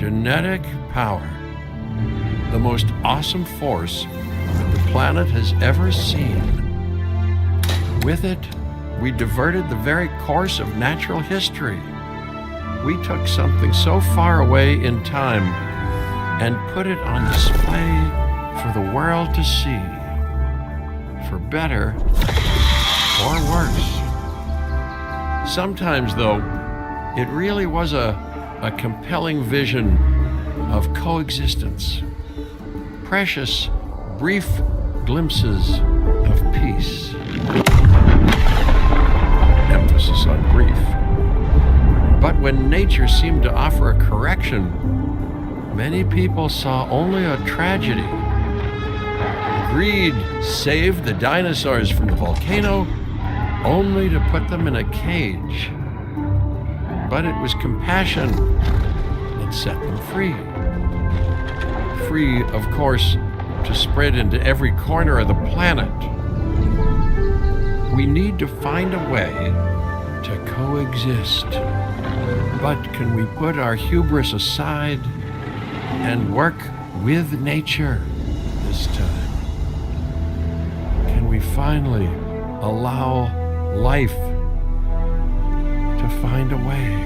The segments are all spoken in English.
Genetic power. The most awesome force that the planet has ever seen. With it, we diverted the very course of natural history. We took something so far away in time and put it on display for the world to see, for better or worse. Sometimes, though, it really was a compelling vision of coexistence, precious, brief glimpses of peace. Emphasis on brief. But when nature seemed to offer a correction, many people saw only a tragedy. Greed saved the dinosaurs from the volcano, only to put them in a cage. But it was compassion that set them free. Free, of course, to spread into every corner of the planet. We need to find a way to coexist. But can we put our hubris aside and work with nature this time? Can we finally allow life to find a way?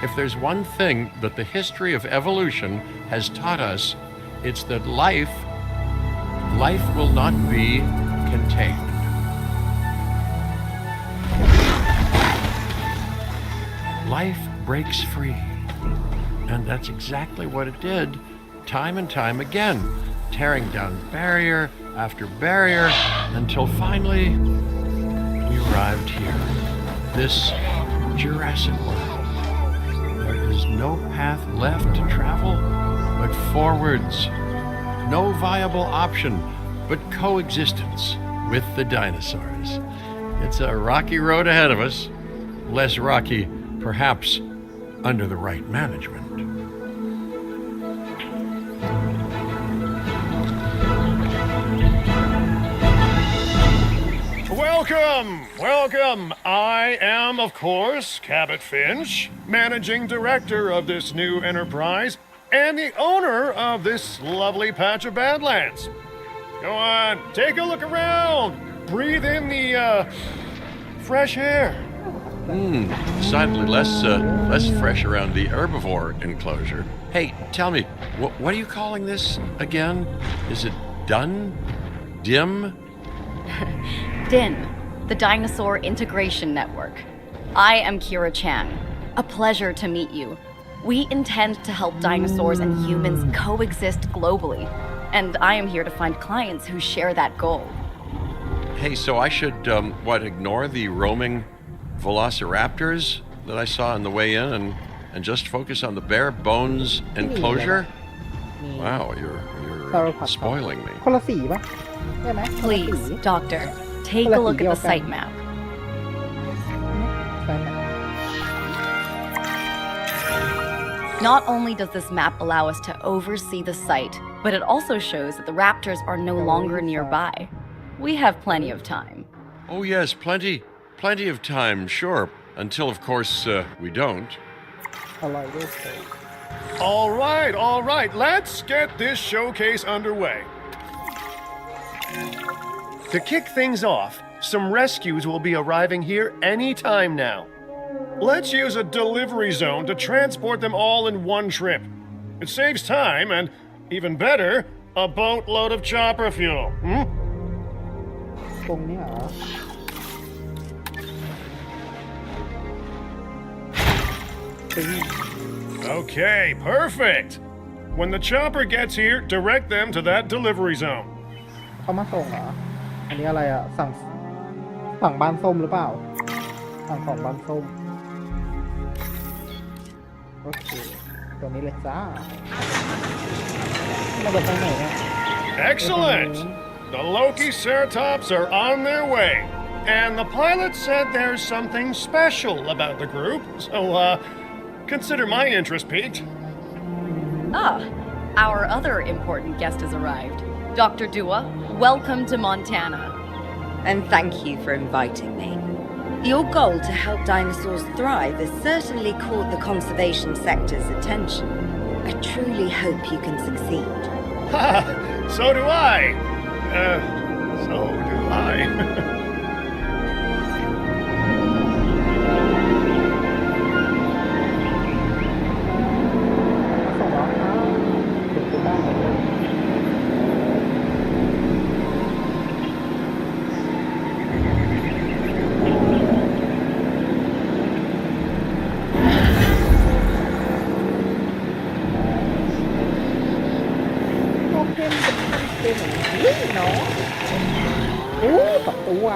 If there's one thing that the history of evolution has taught us, it's that life will not be contained. Life breaks free. And that's exactly what it did, time and time again, tearing down barrier after barrier until finally we arrived here, this Jurassic World. There is no path left to travel but forwards. No viable option but coexistence with the dinosaurs. It's a rocky road ahead of us, less rocky, perhaps, under the right management. Welcome. I am, of course, Cabot Finch, managing director of this new enterprise and the owner of this lovely patch of Badlands. Go on, take a look around. Breathe in the, fresh air. Decidedly less fresh around the herbivore enclosure. Hey, tell me, what are you calling this again? Is it done? Dim? DIN, the Dinosaur Integration Network. I am Kira Chan. A pleasure to meet you. We intend to help dinosaurs and humans coexist globally, and I am here to find clients who share that goal. Hey, so I should, ignore the roaming velociraptors that I saw on the way in and just focus on the bare bones enclosure? Wow, you're spoiling me. คนละสีปะได้ไหม Please, Doctor, take a look at the site map. Not only does this map allow us to oversee the site, but it also shows that the raptors are no longer nearby. We have plenty of time. Oh yes, plenty of time, sure. Until, of course, we don't. อร่อยด้วย All right, let's get this showcase underway. To kick things off, some rescues will be arriving here any time now. Let's use a delivery zone to transport them all in one trip. It saves time and, even better, a boatload of chopper fuel. ตรงนี้เหรอ Okay, perfect. When the chopper gets here, direct them to that delivery zone. เขามาส่งเหรอ อันนี้อะไรอ่ะ สั่งบ้านส้มหรือเปล่า สั่งของบ้านส้ม โอเค ตัวนี้เลยจ้าเราไปทางไหนเนี่ย Excellent. The Loki Ceratops are on their way. And the pilot said there's something special about the group, so, consider my interest piqued. Ah, our other important guest has arrived. Dr. Dua, welcome to Montana. And thank you for inviting me. Your goal to help dinosaurs thrive has certainly caught the conservation sector's attention. I truly hope you can succeed. Ha! So do I. So do I. ส่งแล้วถึงตัวบ้านโอเคเป็นอย่างนี้เนาะโอ้ตับตัว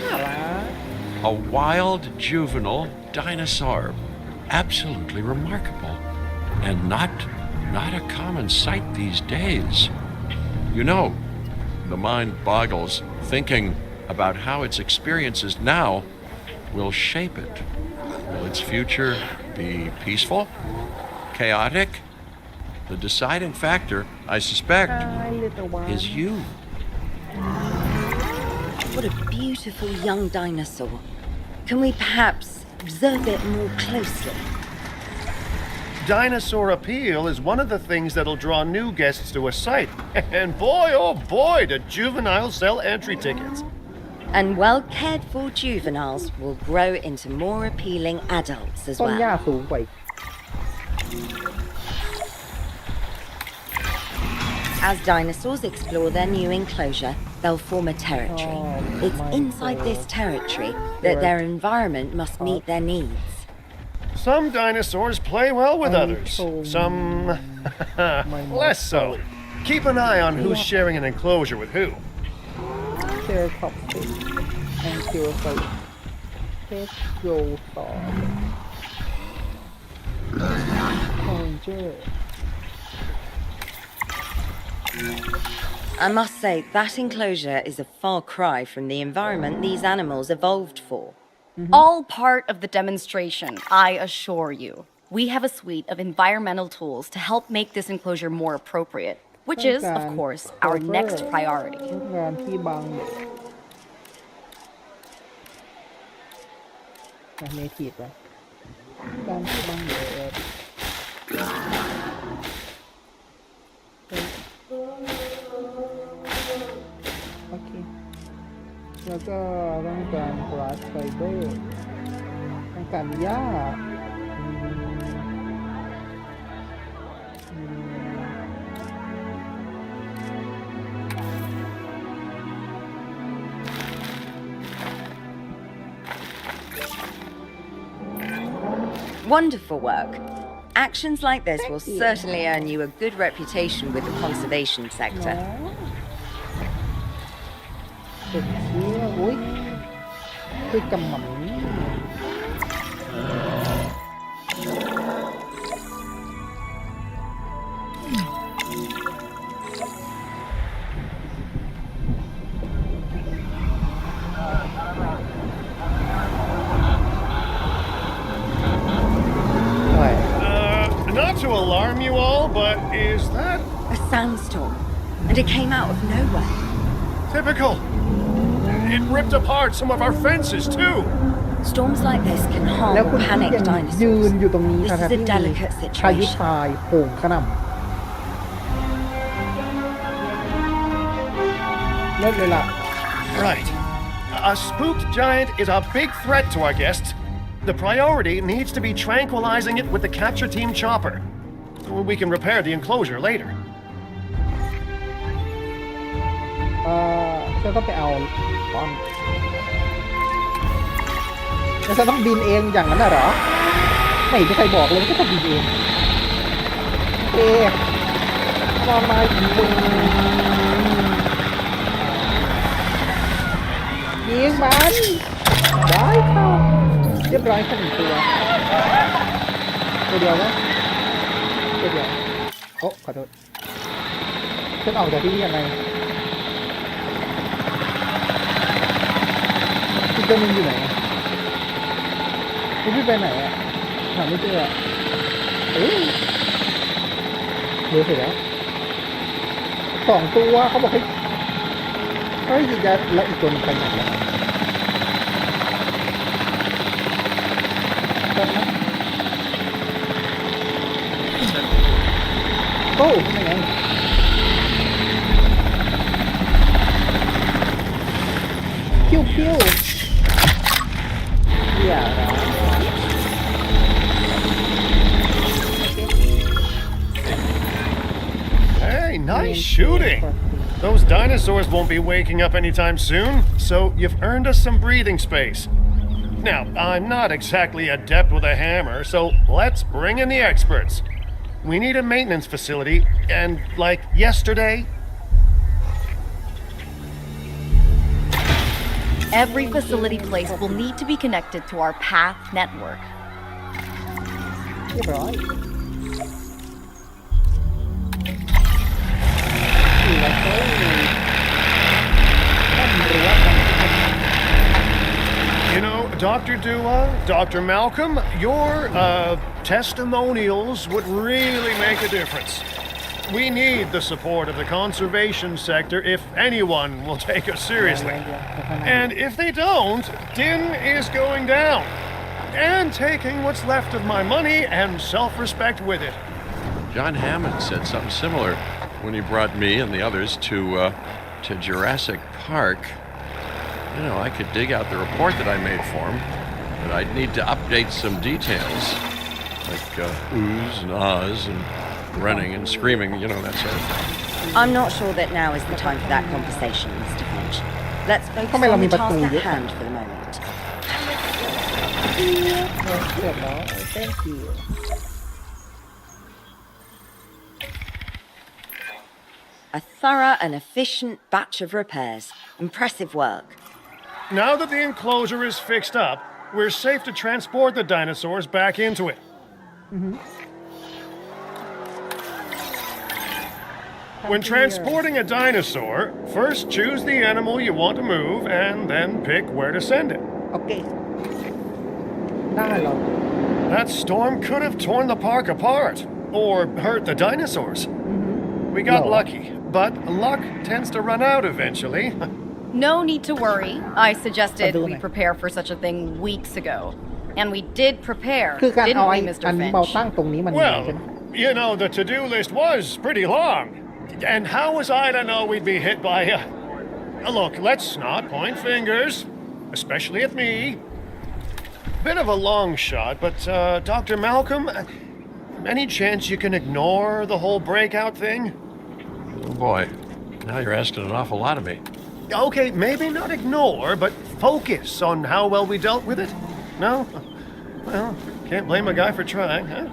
น่ารัก A wild juvenile dinosaur. Absolutely remarkable. And not a common sight these days. You know, the mind boggles thinking about how its experiences now will shape it. Will its future be peaceful? Chaotic? The deciding factor, I suspect, is you. What a beautiful young dinosaur. Can we perhaps observe it more closely? Dinosaur appeal is one of the things that'll draw new guests to a site. And boy, oh boy, do juveniles sell entry tickets. And well cared for juveniles will grow into more appealing adults as ต้นหญ้า well. สูงกว่าอีก As dinosaurs explore their new enclosure, they'll form a territory. Oh, It's my inside this God. territory that their environment must meet their needs. Some dinosaurs play well with Oh, others, so some less so. Keep an eye on who's sharing an enclosure with who. เจอขอบสิแองเจิลไซเทสโยสอนคอนเจอร์ I must say, that enclosure is a far cry from the environment these animals evolved for. All part of the demonstration, I assure you. We have a suite of environmental tools to help make this enclosure more appropriate, which is, of course, our next priority. งานที่บางเนทีฟอะการที่บางเดโอเค แล้วก็ต้องการกราสไฟเบอร์ต้องการหญ้าอืม Wonderful work. Actions like this will certainly earn you a good reputation with the conservation sector. เด็กเชี่ยอุ้ยคือกำหม่ำ Not to alarm you all, but is that A sandstorm, and it came out of nowhere. typical? It ripped apart some of our fences, too. Storms like this can แล้ว harm คุ or ณที่ panic ยังยืน dinosaurs. อยู่ตรงนี้ This ทั้ง is ที่ a มี delicate พายุ situation. ทรายโหมกระหน่ำเลิกเลยล่ะ Right. A spooked giant is a big threat to our guests. The priority needs to be tranquilizing it with the capture team chopper. We can repair the enclosure later. ฉันต้องไปเอาก้อนแล้วฉันต้องบินเองอย่างนั้นน่ะเหรอไม่มีใครบอกเลยว่าต้องบินเองเอ๊ะมายิงมันได้เข้าเรียบร้อยแค่1 ตัวเดียวนะตัวเดียวโอ้ขอโทษฉันออกจากที่นี่ยังไงอีกตัวนึงอยู่ไหนคุณพี่ไปไหนอ่ะหาไม่เจอเฮ้ยเดี๋ยวเสร็จแล้ว2 ตัวเขาบอกให้ยิงยาแล้วอีกตัวนึงไปไหนแล้วโอ้ยังไงพิ้วอย่าร้อง Hey, nice shooting. Those dinosaurs won't be waking up anytime soon, so you've earned us some breathing space. Now, I'm not exactly adept with a hammer, so let's bring in the experts. We need a maintenance facility, and like yesterday. Every facility place will need to be connected to our path network. เรียบร้อยแล้วก็ต้องรู้ว่า You know, Dr. Dua, Dr. Malcolm, your testimonials would really make a difference. We need the support of the conservation sector if anyone will take us seriously. And if they don't, Din is going down. And taking what's left of my money and self-respect with it. John Hammond said something similar when he brought me and the others to Jurassic Park. You know, I could dig out the report that I made for him, but I'd need to update some details, like oohs and ahs and running and screaming, you know, that sort of thing. I'm not sure that now is the time for that conversation, Mr. Finch. Let's focus Come on, on the let me task back to at you. hand for the moment. เรียบร้อย thank you A thorough and efficient batch of repairs. Impressive work. Now that the enclosure is fixed up, we're safe to transport the dinosaurs back into it. When transporting a dinosaur, first choose the animal you want to move and then pick where to send it. โอเคได้หรอ That storm could have torn the park apart or hurt the dinosaurs. We got No. lucky, but luck tends to run out eventually. No need to worry. I suggested we Aduna. prepare for such a thing weeks ago. And we did prepare, คือการ didn't เอา we, ไอ้ Mr. อันเบา Finch? ตั้งตรงนี้มัน Well, ใช่ไหม you know, the to-do list was pretty long. And how was I to know we'd be hit by a... Look, let's not point fingers, especially at me. Bit of a long shot, but Dr. Malcolm, any chance you can ignore the whole breakout thing? Oh boy, now you're asking an awful lot of me. Okay, maybe not ignore, but focus on how well we dealt with it. No? Well, can't blame a guy for trying, huh?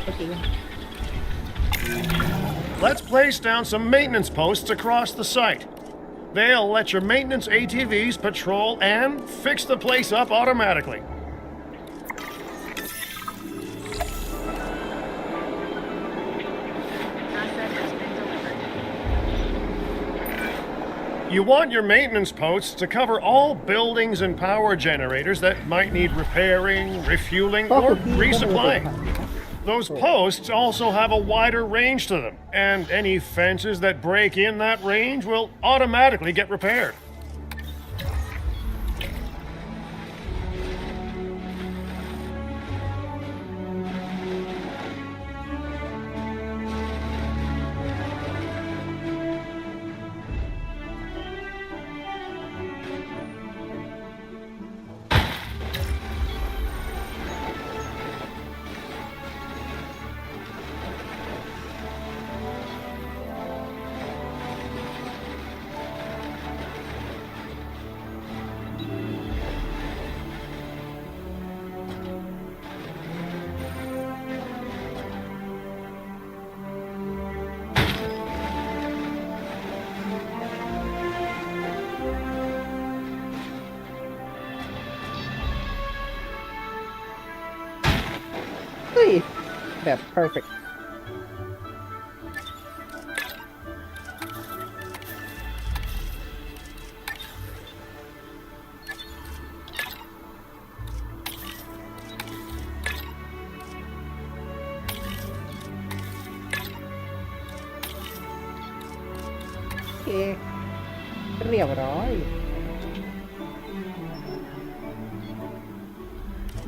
โอเค Let's place down some maintenance posts across the site. They'll let your maintenance ATVs patrol and fix the place up automatically. You want your maintenance posts to cover all buildings and power generators that might need repairing, refueling, or resupplying. Those posts also have a wider range to them, and any fences that break in that range will automatically get repaired. แบบ perfect โอเคเรียบร้อย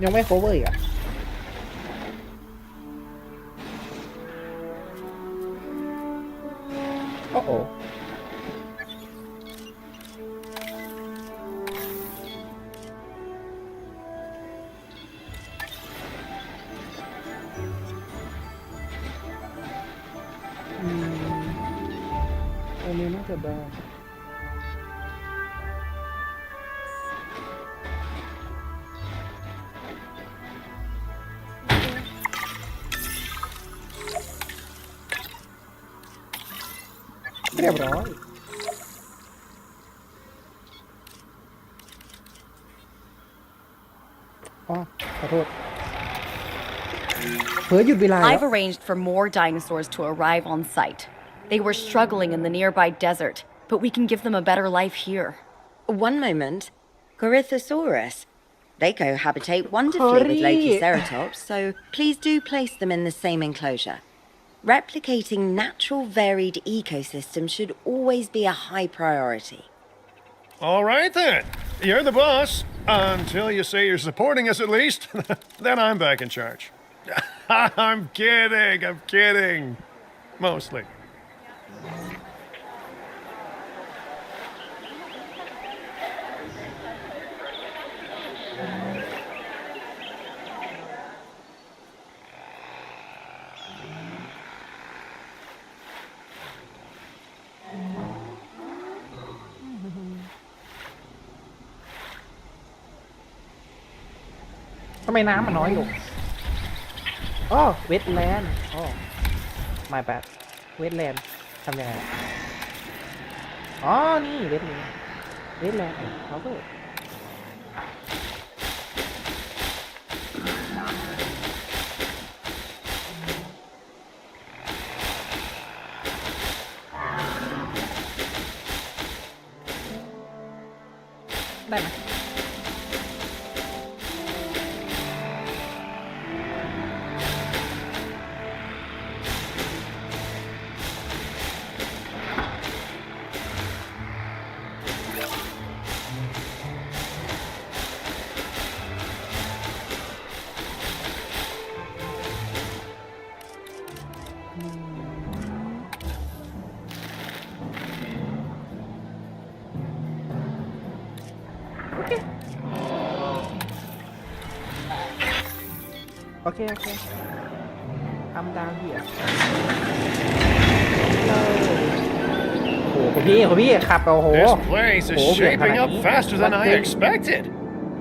ยังไม่ cover อีกอ่ะโอ้โหอันนี้น่าจะได้เรียบร้อยอ๋อขอโทษเผลอหยุดเวลา I've arranged for more dinosaurs to arrive on site. They were struggling in the nearby desert, but we can give them a better life here. One moment. Corythosaurus. They cohabitate wonderfully with Lokiceratops, so please do place them in the same enclosure. Replicating natural varied ecosystems should always be a high priority. All right then. You're the boss. Until you say you're supporting us at least. Then I'm back in charge. I'm kidding. Mostly. ทำไมน้ำมันน้อยลงอ๋อเวทแลนด์อ๋อไม่แปดเวทแลนด์ทำยังไงอ๋อนี่เวทแลนด์เขาเปิดได้ไหมโอเคทำดาวเหี้ยโอ้โหคุณพี่ขับโอ้โห This place is shaping up faster than I expected.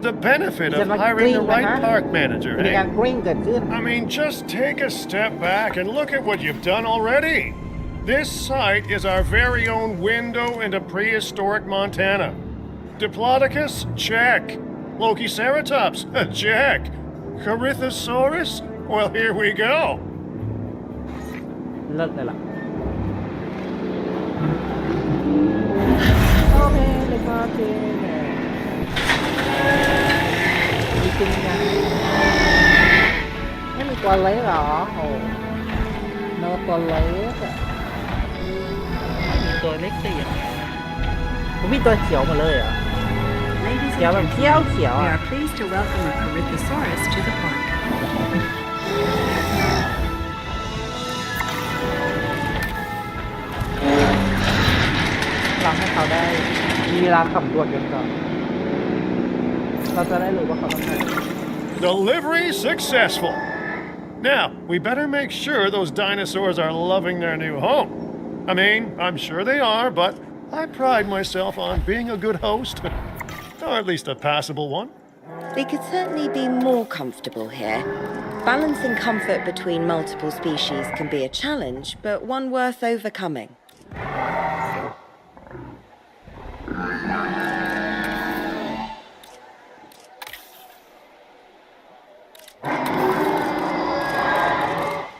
The benefit of hiring the right park manager, มีการ eh? กริ้งเกิดขึ้น I mean, just take a step back and look at what you've done already. This site is our very own window into prehistoric Montana. Diplodocus? Check. Lokiceratops? Check. Corythosaurus? Well, here we go. เลิกเลยล่ะโอเคเลยก็เจมีจริงยังไม่มีตัวเล็กเหรอโอ้โนตัวเล็กอ่ะมีตัวเล็กได้ยังไงผมมีตัวเขียวมาเลยอ่ะ Ladies เขียว and แบบ gentlemen, เขียว we อ่ะ are pleased to welcome a Corythosaurus to the park. เราให้เขาได้มีเวลาสำรวจกันก่อนเราจะได้รู้ว่าเขาต้องการ Delivery successful. Now, we better make sure those dinosaurs are loving their new home. I mean, I'm sure they are, but I pride myself on being a good host. Or at least a passable one. They could certainly be more comfortable here. Balancing comfort between multiple species can be a challenge, but one worth overcoming. โ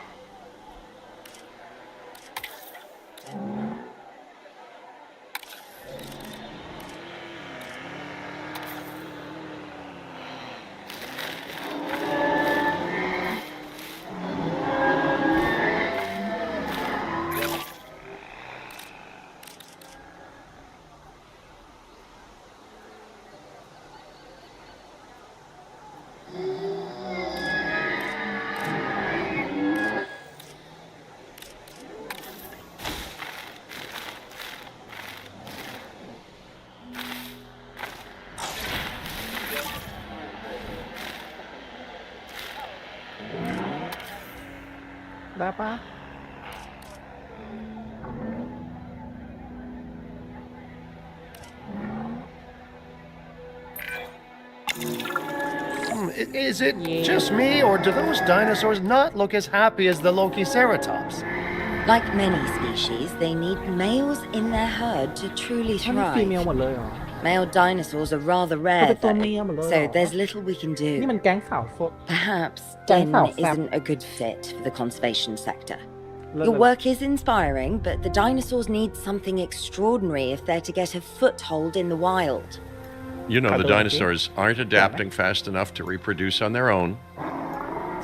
ได้ปะ Is it just me, or do those dinosaurs not look as happy as the Lokiceratops? Like many species, they need males in their herd to truly ถ้ามีฟีเมล thrive. หมดเลยเหรอ Male dinosaurs are rather But rare, it's only a though, little. so there's little we can นี่ do. มันแก๊งสาวโฟ Perhaps Don't Din feel sad. isn't a good fit for the conservation sector. เลิศ Your work is inspiring, but the dinosaurs need something extraordinary if they're to get a foothold in the wild. You know, the Hello, dinosaurs aren't adapting fast enough to reproduce on their own.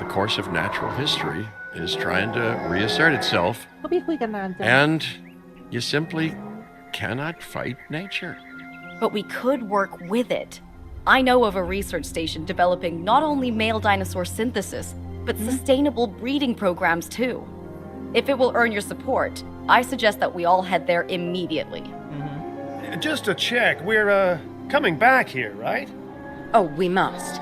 The course of natural history is trying to reassert itself, พวกพี่คุยกันนานจัง and you simply cannot fight nature. But we could work with it. I know of a research station developing not only male dinosaur synthesis, but sustainable breeding programs too. If it will earn your support, I suggest that we all head there immediately. Just to check, we're coming back here, right? Oh, we must.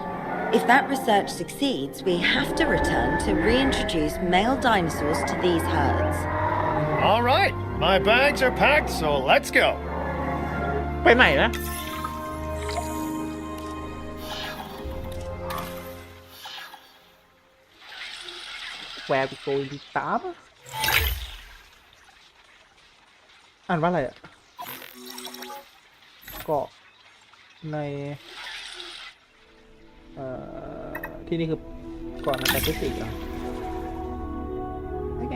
If that research succeeds, we have to return to reintroduce male dinosaurs to these herds. All right, my bags are packed, so let's go. ไปไหนนะ Where we going to stop อ่านว่าอะไรอ่ะเกาะในที่นี่คือเกาะในแปซิฟิกเหรอโอเค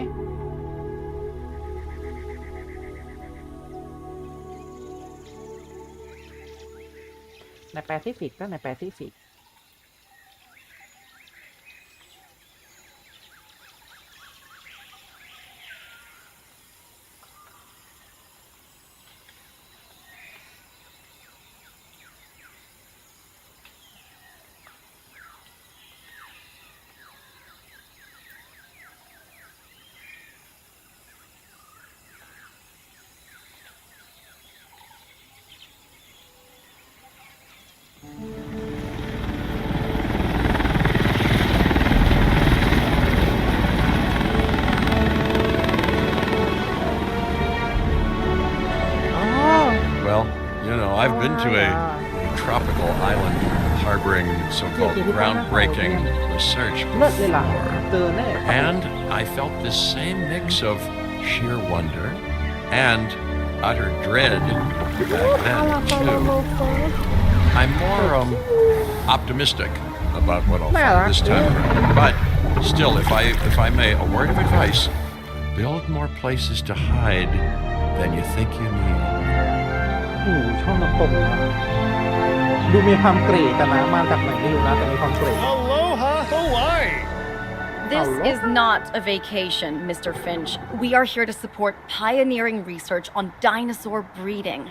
ในแปซิฟิกก็ในแปซิฟิกWell, you know, I've been to a tropical island harboring so-called groundbreaking research เลิศเลยล่ะ before. เจอแน่ And I felt this same mix of sheer wonder and utter dread back then, too. I'm more optimistic about what I'll find this time around. But still, if I may, a word of advice: build more places to hide than you think you need. โอ้โหช่องน้ำตกนะดูมีความเกรดแต่นะมาจากไหนไม่รู้นะแต่มีความเกรด Aloha Hawaii! This Hello? is not a vacation, Mr. Finch. We are here to support pioneering research on dinosaur breeding.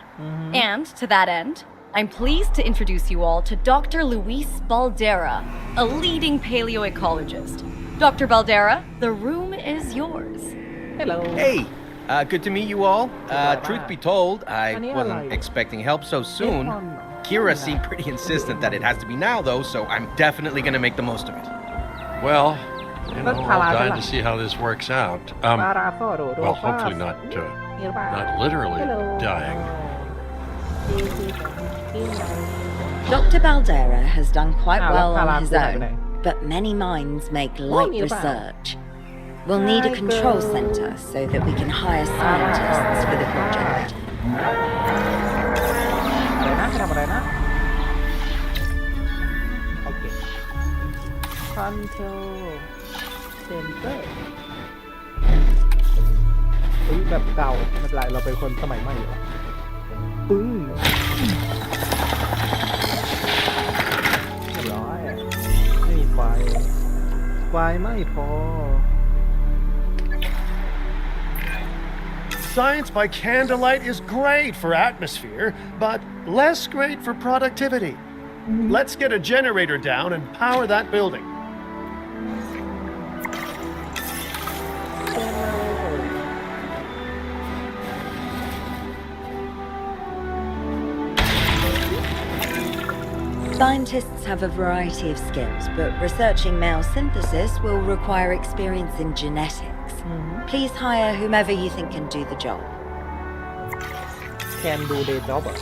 And to that end, I'm pleased to introduce you all to Dr. Luis Baldera, a leading paleoecologist. Dr. Baldera, the room is yours. Hello Hey, good to meet you all. Truth be told, I Ano yan, wasn't like? expecting help so soon. Kira seemed pretty insistent that it has to be now, though, so I'm definitely gonna make the most of it. Well, you know, That's I'm how I dying do to it. see how this works out. ปาราโซโดโด Well, ฟา hopefully not มีหรือเปล่า not literally Hello. dying. Dr. Baldera has done quite Ah, well Pala on his Pala own, Pala. but many minds make light need a bow. research. We'll need a control center so that we can hire scientists for the project. อะไรนะทำอะไรนะโอเค Control Center เฮ้ยแบบเก่าไม่เป็นไรเราเป็นคนสมัยใหม่อยู่แล้วปึ้งเรียบร้อยไม่มีไฟไม่พอ Science by candlelight is great for atmosphere, but less great for productivity. Let's get a generator down and power that building. Scientists have a variety of skills, but researching male synthesis will require experience in genetics. Please hire whomever you think can do the job. can do the job อ่ะ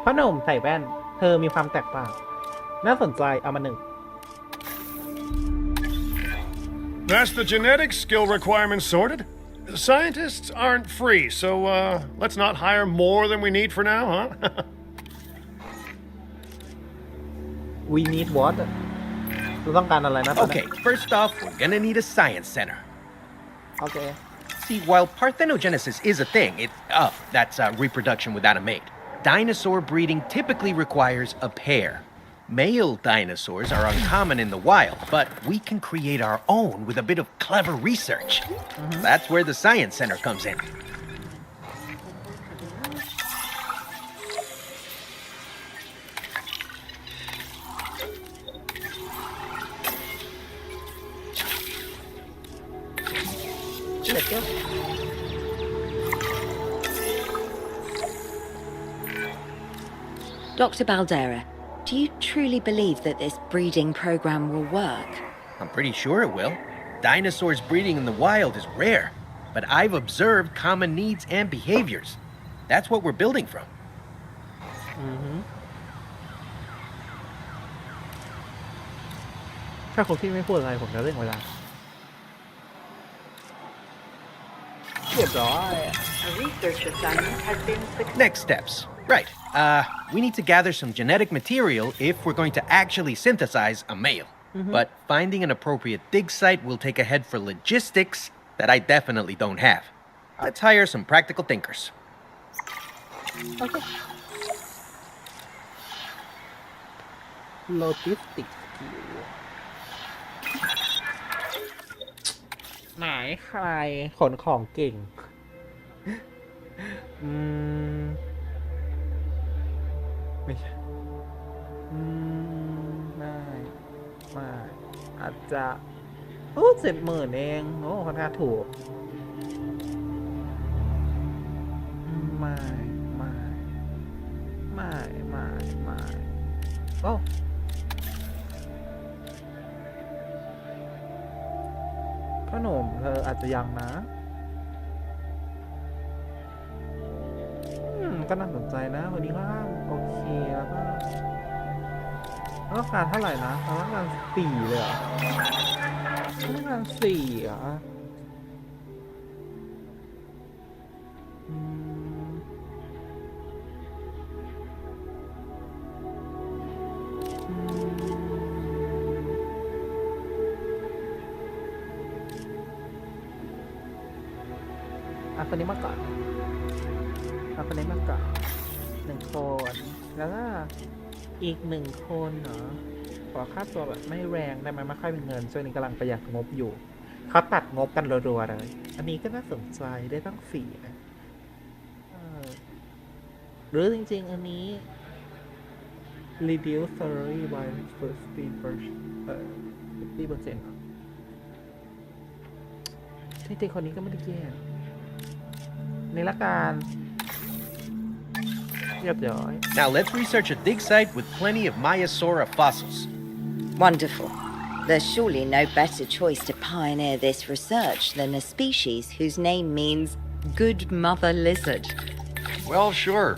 พ่อหนุ่มใส่แว่นเธอมีความแตกต่างน่าสนใจเอามาหนึ่ง That's the genetic skill requirements sorted. Scientists aren't free, so let's not hire more than we need for now, huh? we need what เราต้องการอะไรนะตอนนี้ Okay, first off, we're gonna need a science center. โอเค See, while parthenogenesis is a thing, that's reproduction without a mate. Dinosaur breeding typically requires a pair. Male dinosaurs are uncommon in the wild, but we can create our own with a bit of clever research. That's where the science center comes in. Let's go. Dr. Baldera, do you truly believe that this breeding program will work? I'm pretty sure it will. Dinosaurs breeding in the wild is rare, but I've observed common needs and behaviors. That's what we're building from. ถ้าคนที่ไม่พูดอะไรผมจะเร่งเวลาเรียบร้อย A research assignment has been successful. Next steps. Right. We need to gather some genetic material if we're going to actually synthesize a male. But finding an appropriate dig site will take a head for logistics that I definitely don't have. Let's hire some practical thinkers. Okay. Logistics skill ไหนใครขนของเก่ง ไม่ใช่ไม่อาจจะ70,000เองโอ้ค่อนข้างถูกไม่โอ้พ่อหนุ่มเธออาจจะยังนะก็น่าสนใจนะวันนี้ก็โอเคแล้วก็ต้องการเท่าไหร่นะต้องการ4เลยเหรอต้องการ4เหรอคนนี้มาก่อนเอาคนนี้มาก่อน1 คนแล้วก็อีก1 คนเหรอขอค่าตัวแบบไม่แรงได้ไหมไม่ค่อยมีเงินช่วงนี้กำลังประหยัดงบอยู่เขาตัดงบกันรัวๆเลยอันนี้ก็น่าสนใจได้ตั้ง4นะหรือจริงๆอันนี้ reduce salary by 50% ที่จริงคนนี้ก็ไม่ได้แย่นี่ละกันเรียบร้อย Now let's research a dig site with plenty of Maiasaura fossils. Wonderful. There's surely no better choice to pioneer this research than a species whose name means good mother lizard. Well, sure.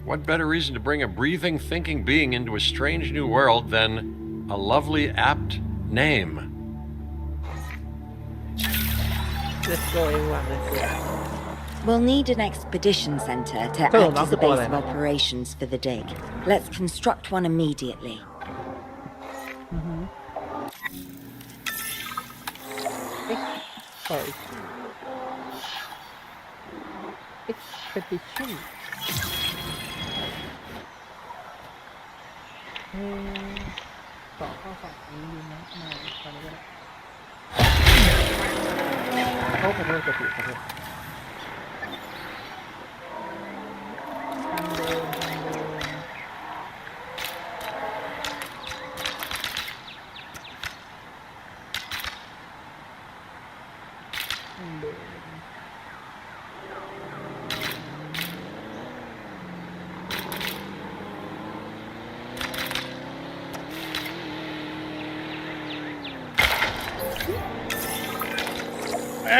What better reason to bring a breathing, thinking being into a strange new world than a lovely, apt name? Let's go everyone, let's go. We'll need an expedition center to act as a base of operations for the dig. Let's construct one immediately. Expedition ต่อข้อฝั่งนี้ดีนะมาตอนนี้ก็ได้ เขาขอโทษจะผิดขอโทษ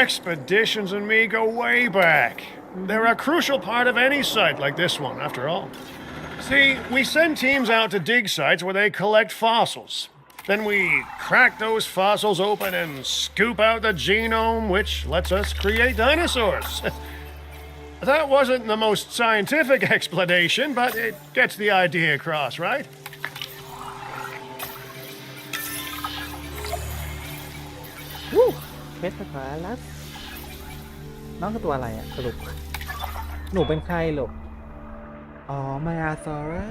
Expeditions and me go way back. They're a crucial part of any site like this one, after all. See, we send teams out to dig sites where they collect fossils. Then we crack those fossils open and scoop out the genome, which lets us create dinosaurs. That wasn't the most scientific explanation, but it gets the idea across, right? เพชรสถาลัสน้องคือตัวอะไรอ่ะสรุปหนูเป็นใครหรออ๋อมาอาซอร่า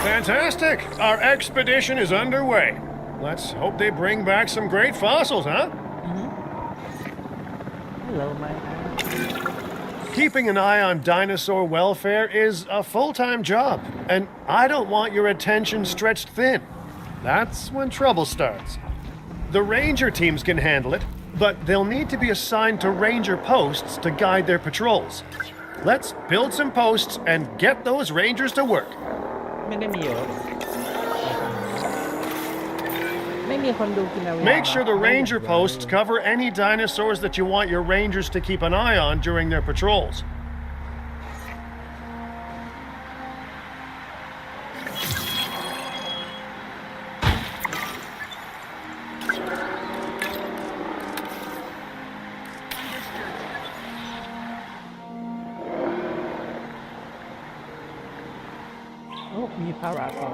Fantastic! Our expedition is underway. Let's hope they bring back some great fossils, huh? Hello, my Keeping an eye on dinosaur welfare is a full-time job, and I don't want your attention stretched thin. That's when trouble starts. The ranger teams can handle it, but they'll need to be assigned to ranger posts to guide their patrols. Let's build some posts and get those rangers to work. ไม่ได้มีเยอะไม่มีคนดูกินอะไร Make sure the ranger posts cover any dinosaurs that you want your rangers to keep an eye on during their patrols. Oh, มีพาราซอ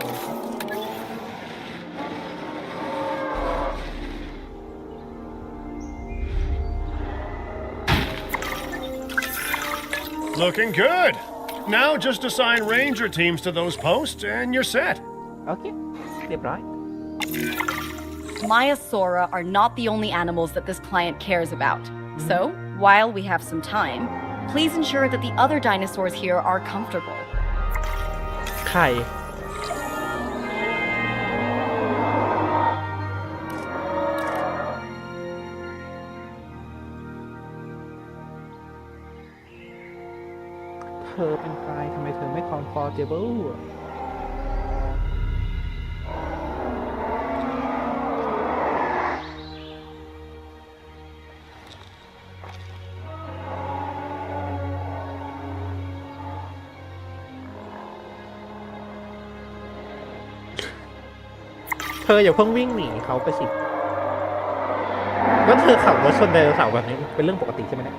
Looking good. Now just assign ranger teams to those posts and you're set. โอเคเรียบร้อย Maiasaura are not the only animals that this client cares about. So, while we have some time, please ensure that the other dinosaurs here are comfortable. ไข่เธอเป็นใครทำไมเธอไม่ comfortable เธออย่าเพิ่งวิ่งหนีเขาไปสิแล้วเธอขับรถชนไดโนเสาร์แบบนี้เป็นเรื่องปกติใช่ไหมเนี่ย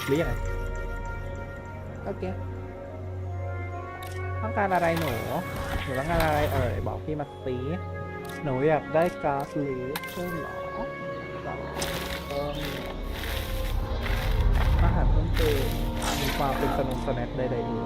หรือยังไงโอเคต้องการอะไรหนูต้องการอะไรบอกพี่มาสิหนูอยากได้ก๊าซหรือเพิ่มหรออาหารเพิ่มเติมมีความเป็นสแน็คใดๆอยู่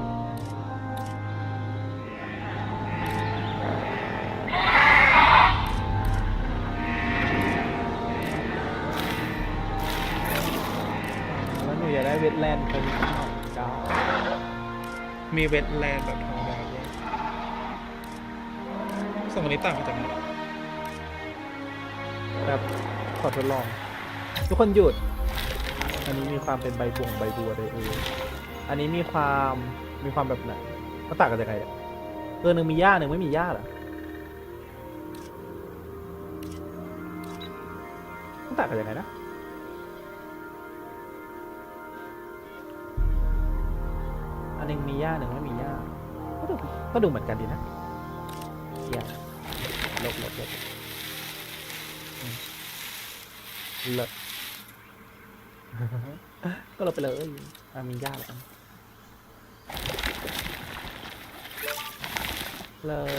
แล้วหนูอยากได้เวทแลนด์เป็นของก๊าซมีเวทแลนด์แบบธรรมดาด้วยสองคนนี้ต่างกันจากไหนแบบขอทดลองทุกคนหยุดอันนี้มีความเป็นใบบัวเลยอันนี้มีความแบบไหนมันต่างกันจากไหนหนึ่งมีหญ้าหนึ่งไม่มีหญ้าเหรอมันต่างกันจากไหนนะอันนึงมีหญ้าหนึ่งไม่มีหญ้าก็ดูเหมือนกันดีนะหญ้าลบเลิศก็ลบไปเลยมีหญ้าแล้วเลย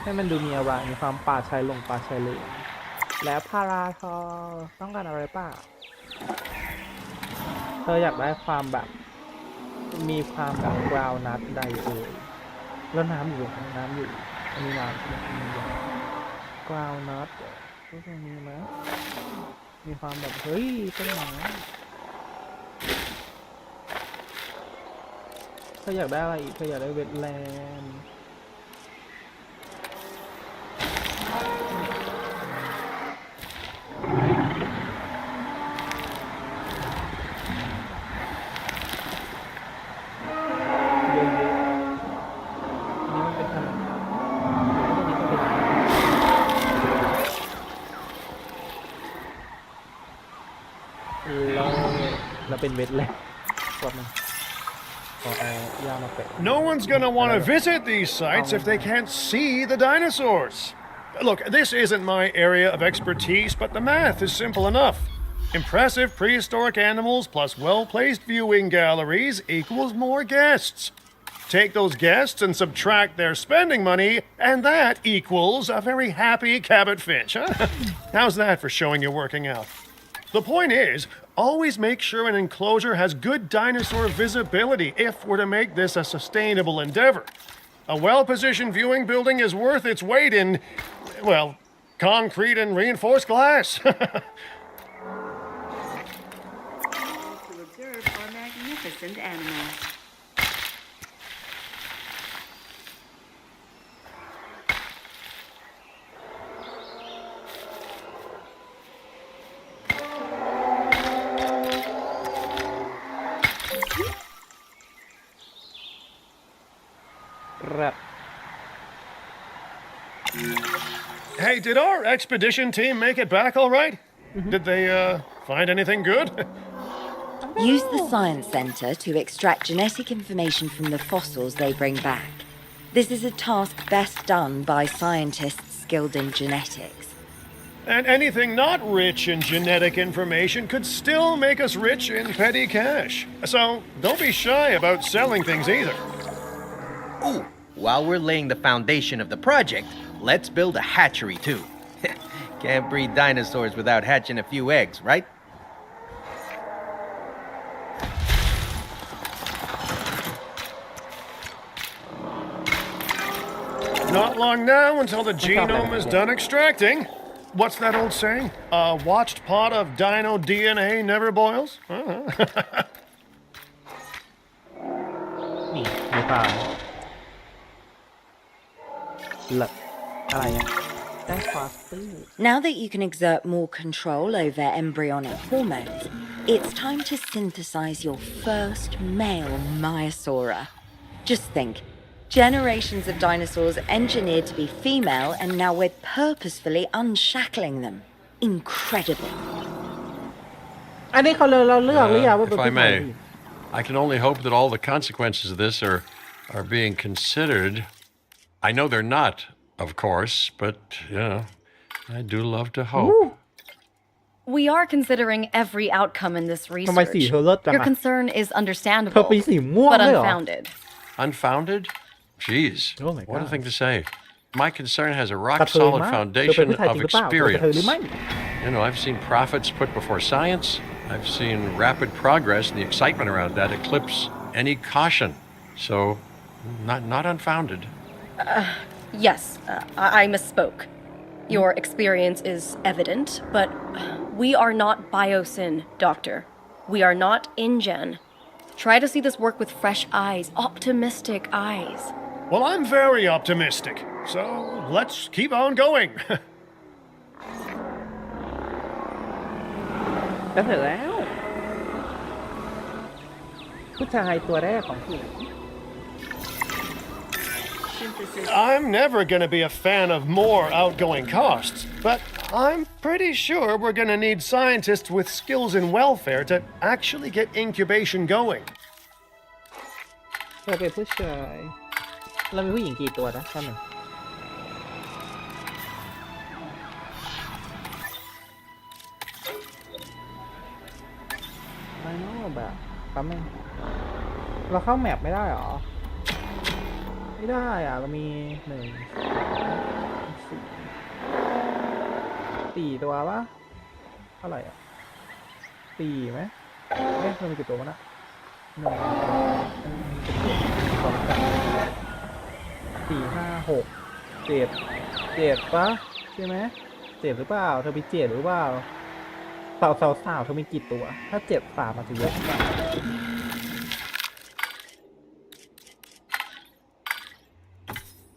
ให้มันดูมีอะไรมีความป่าชายเลนแล้วพาราทอต้องการอะไรป่ะเธออยากได้ความแบบ มีความแบบกราวนัทใดเอ่ยแล้วน้ำอยู่น้ำอยู่อันนี้น้ำใช่ไหมกราวนัทก็ตรงนี้นะมีความแบบเฮ้ยต้นไม้เขาอยากได้อะไรอีกเขาอยากได้เวทแลนด์เราเป็นเวทแลนด์ก่อนนะขอเอายามาแปะ No one's gonna want to visit these sites if they can't see the dinosaurs. Look, this isn't my area of expertise, but the math is simple enough. Impressive prehistoric animals plus well-placed viewing galleries equals more guests. Take those guests and subtract their spending money, and that equals a very happy Cabot Finch, huh? How's that for showing you're working out? The point is, always make sure an enclosure has good dinosaur visibility if we're to make this a sustainable endeavor. A well-positioned viewing building is worth its weight in, well, concrete and reinforced glass. To observe our magnificent animals. Hey, did our expedition team make it back all right? Did they find anything good? Use the Science Center to extract genetic information from the fossils they bring back. This is a task best done by scientists skilled in genetics. And anything not rich in genetic information could still make us rich in petty cash. So don't be shy about selling things either. Ooh, while we're laying the foundation of the project, let's build a hatchery too. Can't breed dinosaurs without hatching a few eggs, right? Not long now until the genome is done extracting. What's that old saying? A watched pot of dino DNA never boils? นี่มีปลาหลักอะไรอ่ะได้ฟาสตี้ Now that you can exert more control over embryonic hormones, it's time to synthesize your first male Maiasaura. Just think, generations of dinosaurs engineered to be female, and now we're purposefully unshackling them. Incredible. อันนี้เขาเลยเราเลือกหรือยังว่าเป็น If ผู้ I ชาย may, I can only hope that all the consequences of this are being considered. I know they're not, of course, but, you know, I do love to hope. We are considering every outcome in this ทำไมสี research. เธอเลิศจัง Your อะ concern is เธอ understandable, ปีสีม่วง but เลยเหรอ unfounded. Unfounded? Jeez, Oh my what a God. thing to say. My concern has a กระเทย rock-solid มากเธอเป็น foundation ผู้ชาย of จริงหรือเปล่าเธอกระเทยหรือ experience. ไม่ You know, I've seen profits put before science. I've seen rapid progress, and the excitement around that eclipse any caution. So, not unfounded. Yes, I misspoke. Your experience is evident, but we are not Biosyn, Doctor. We are not InGen. Try to see this work with fresh eyes, optimistic eyes. Well, I'm very optimistic. So let's keep on going. ก็เสร็จแล้ว ผู้ชายตัวแรกของผู้ Synthesis. I'm never going to be a fan of more outgoing costs, but I'm pretty sure we're going to need scientists with skills in welfare to actually get incubation going. เราเป็นผู้ชายเรามีผู้หญิงกี่ตัวนะท่านหนึ่งไม่นอกแบบแป๊บนึงเราเข้าแมปไม่ได้หรอไม่ได้อ่ะเรามีหนึ่งสี่ตัวปะเท่าไหร่อ่ะสี่ไหมเอ๊ะเรามีกี่ตัววะนะ หนึ่งสองสามสี่ห้าหกเจ็ดปะใช่ไหมเจ็ดหรือเปล่าเธอมีเจ็ดหรือเปล่าสาวเธอมีกี่ตัวถ้า7 3อาจจะเยอะกว่า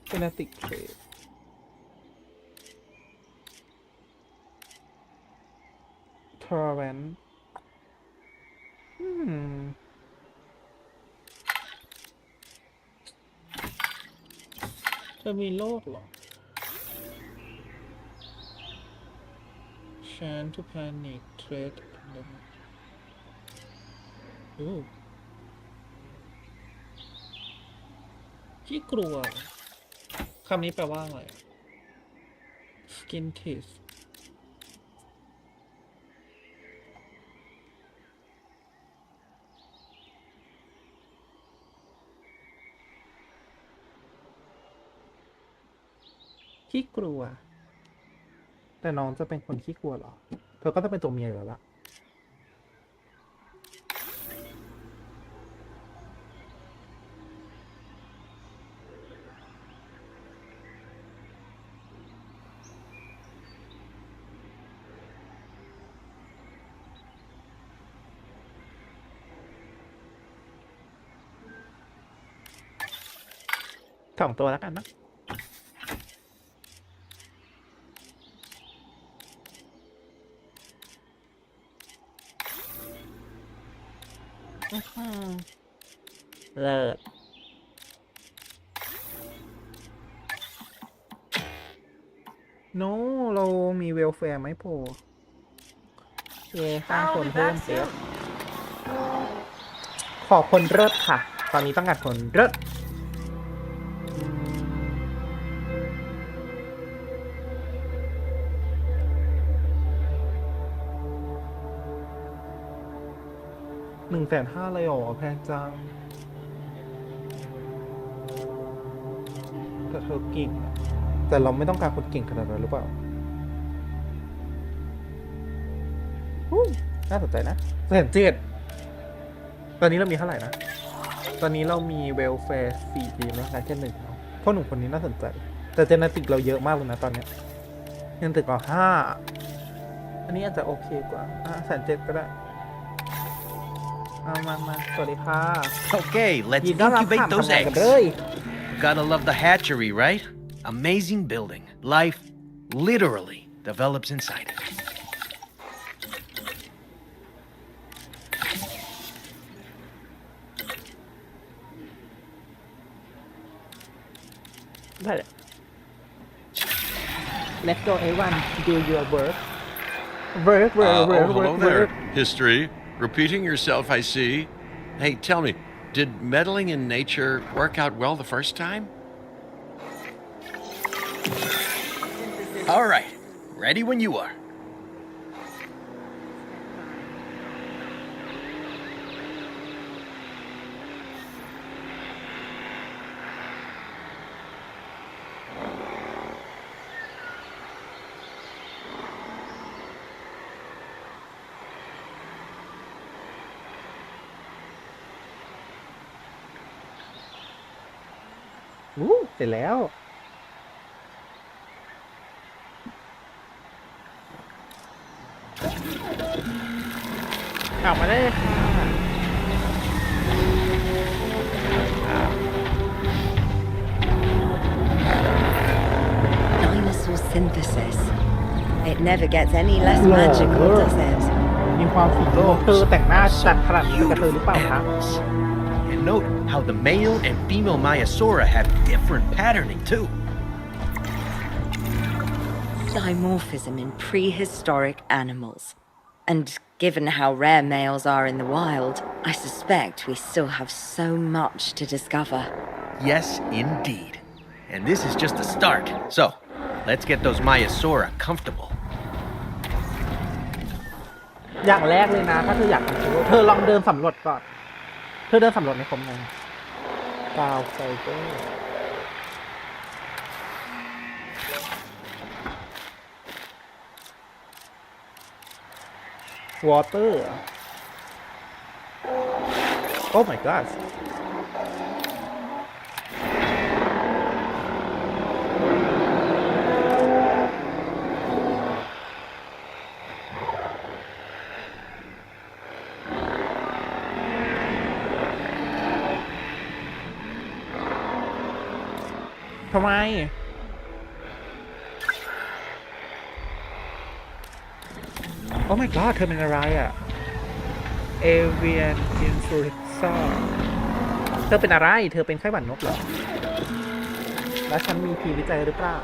เป็นติกเทรดทอร์เวนจะมีโลกเหรอ Chance to panic threat pandemic ขี้กลัวคำนี้แปลว่าอะไร Skin teeth ขี้กลัวแต่น้องจะเป็นคนขี้กลัวเหรอเธอก็ต้องเป็นตัวเมียอยู่แล้วล่ะ2 ตัวแล้วกันนะเลิศโน้เรามีเวลแฟร์ไหมโพเย่สร้างคนเพิ่มเซฟขอคนเลิศค่ะ ตอนนี้ต้องการคนเลิศ150,000เลยเหรอแพงจังแต่เธอเก่งแต่เราไม่ต้องการคนเก่งขนาดนั้นหรือเปล่าน่าสนใจนะ1,700,000ตอนนี้เรามีเท่าไหร่นะตอนนี้เรามีเวลแฟร์4ทีมนะแค่1เนาะเพราะหนุ่มคนนี้น่าสนใจแต่เจเนติกเราเยอะมากเลยนะตอนนี้เจเนติกเรา5อันนี้อาจจะโอเคกว่า1,700,000ก็ได้มาสวัสดีค่ะ Okay, let's ยินดีต้อนรับ incubate ค่ะ those ทำงานกัน eggs. เลย Gotta love the hatchery, right? Amazing building. Life literally develops inside it. ได้เลย Let's go everyone do your work hello there. History. Repeating yourself, I see. Hey, tell me, did meddling in nature work out well the first time? All right, ready when you are. Ooh, เสร็จแล้วกลับมาได้เลยค่ะ Dinosaur synthesis. It never gets any less magical, does it? มีความสุขโลกเธอแต่งหน้าจัดขนาดนี้กับเธอหรือเปล่าคะ Animals. And note how the male and female Maiasaura have different patterning too. Dimorphism in prehistoric animals. And given how rare males are in the wild, I suspect we still have so much to discover. Yes, indeed. And this is just the start. So, let's get those Maiasaura comfortable. อย่างแรกเลยนะ ถ้าเธออยากทำเธอลองเดินสำรวจก่อน เธอเดินสำรวจในคมไงกาวไฟเบอร์วอเตอร์ โอ้ my god ทำไม โอ้ my god เธอเป็นอะไรอ่ะ Avian Influenza เธอเป็นอะไร เธอเป็นไข้หวัดนกเหรอ แล้วฉันมีทีมวิจัยหรือเปล่า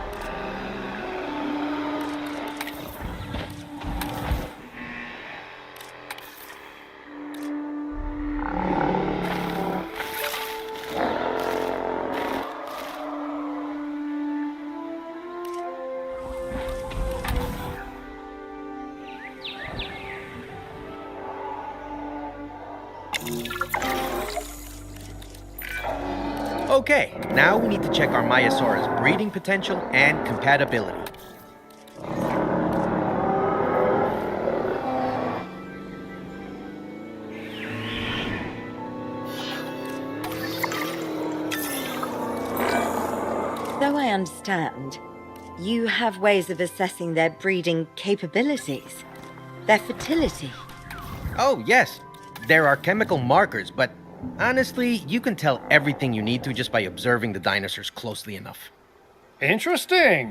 Okay, now we need to check our Maiasaurus breeding potential and compatibility. So I understand, you have ways of assessing their breeding capabilities, their fertility. Oh, yes, there are chemical markers, but honestly, you can tell everything you need to just by observing the dinosaurs closely enough. Interesting.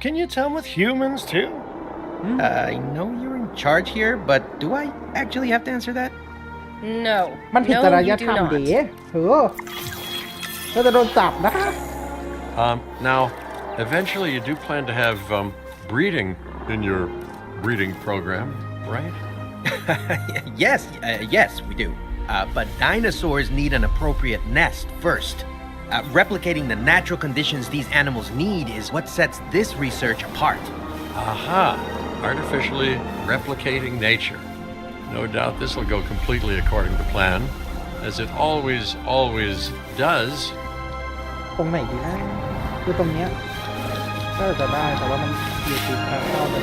Can you tell with humans too? I know you're in charge here, but do I actually have to answer that? No. มันผิด No, จริย you ธ do รรม not. ดีเธอจะโดนจับนะคะ Now, eventually you do plan to have breeding in your breeding program, right? Yes, we do. But dinosaurs need an appropriate nest first. Replicating the natural conditions these animals need is what sets this research apart. Aha! Artificially replicating nature. No doubt this will go completely according to plan, as it always does. ตรงไหนดีนะ คือตรงเนี้ยก็จะได้ แต่ว่ามันอยู่ติดทางเข้าไป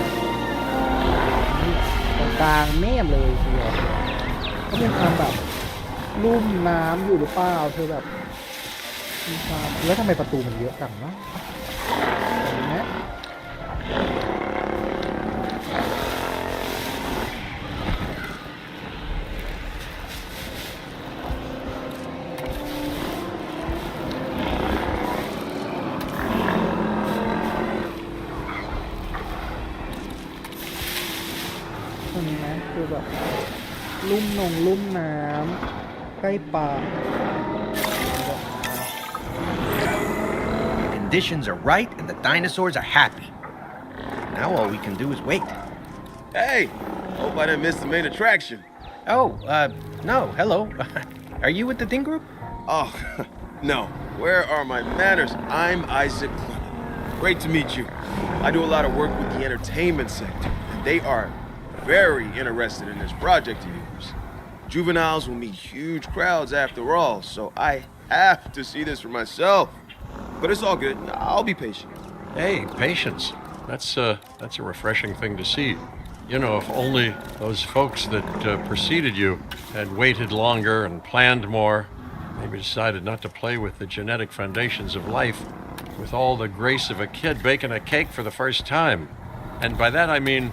นี่ตรงกลางแนบเลยทีเดียวก็เป็นความแบบลุ่มน้ำอยู่หรือเปล่าเธอแบบมีความแล้วทำไมประตูมันเยอะจังเนาะเห็นไหมตรงนี้นะคือแบบลุ่มน้ำใกล้ป่า The conditions are right and the dinosaurs are happy. Now all we can do is wait. Hey, hope I didn't miss the main attraction. Oh, no, hello. Are you with the Thing Group? Oh, no. Where are my manners? I'm Isaac Clement. Great to meet you. I do a lot of work with the entertainment sector, and they are very interested in this project of yours. Juveniles will meet huge crowds after all, so I have to see this for myself. But it's all good. I'll be patient. Hey, patience. That's a refreshing thing to see. You know, if only those folks that preceded you had waited longer and planned more, maybe decided not to play with the genetic foundations of life with all the grace of a kid baking a cake for the first time. And by that I mean,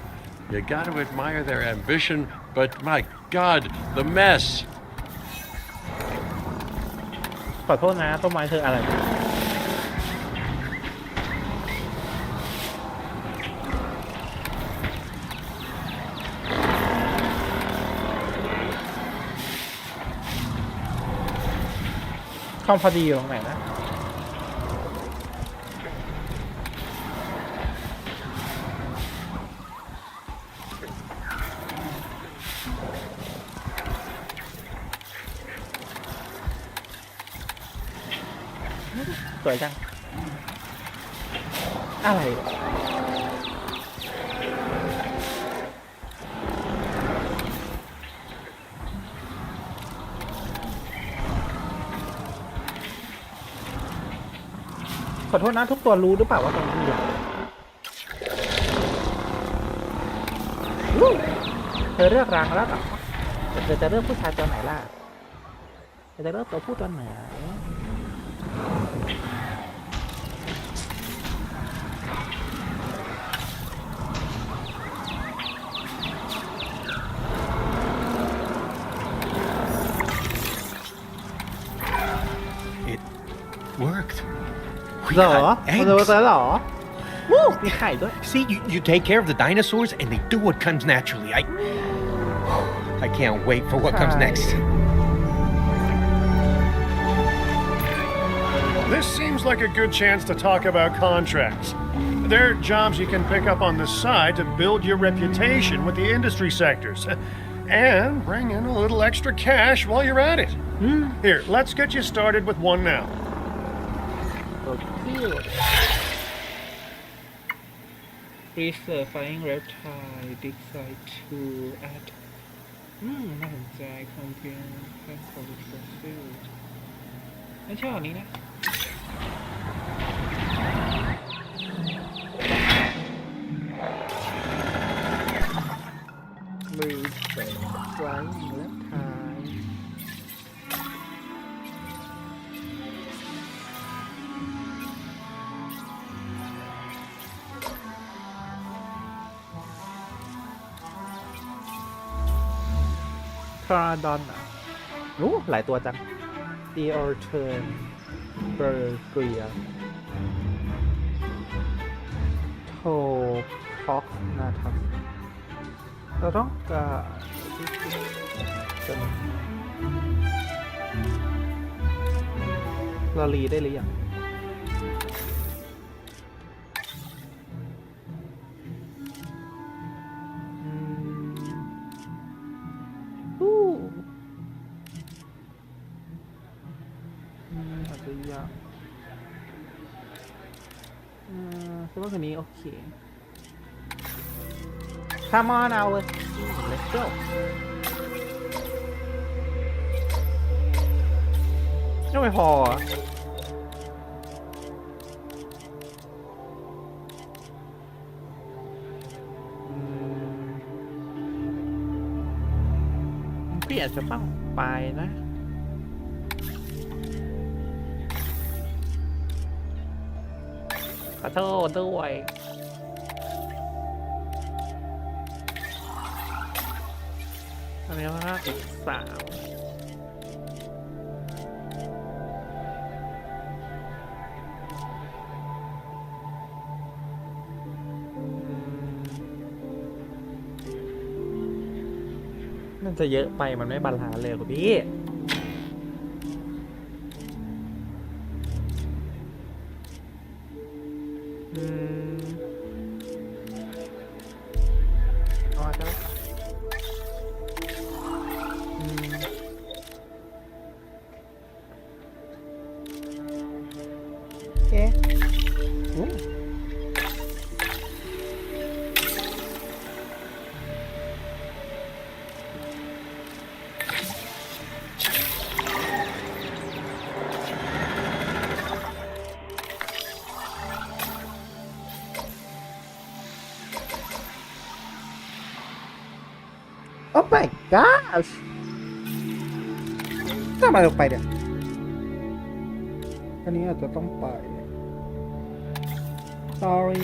you got to admire their ambition, but my God, the mess. ขอโทษนะต้นไม้เธออะไรความพอดีอยู่ตรงไหนนะสวยจังอะไรขอโทษนะทุกตัวรู้หรือเปล่าว่าตรงนี้มีอะไรเธอเลือกรางแล้วเหรอ แต่เธอจะเลือกผู้ชายตัวไหนล่ะเธอจะเลือกตัวผู้ตัวไหน It worked. We เหรอ got มันจะ eggs. เจอเหรอวู้มีไข่ด้วย See, you take care of the dinosaurs and they do what comes naturally. I can't wait for what comes Hi. next. This seems like a good chance to talk about contracts. They're jobs you can pick up on the side to build your reputation with the industry sectors. And bring in a little extra cash while you're at it. Here, let's get you started with one now. ตัวคิว Research Flying Reptile Decide to add น่าสนใจ Comprehensive Political Field ไม่ชอบอันนี้นะ Research Flying Reptileทราดอนอ่ะโอ้หลายตัวจัง The Orton Bergria โทพ็อกนาทัสเราต้องการเรารีได้หรือยังอาจจะยากคิดว่าคนนี้โอเค Come on our let's go ยังไม่พอพี่อาจจะต้องไปนะขอโทษด้วยอันนี้ว่าอีก3มันจะเยอะไปมันไม่บาลานซ์เลยคุณพี่เอาอาจจะโอเคโอ้ my gosh ทำอะไรลงไปเนี่ยอันนี้อาจจะต้องไป sorry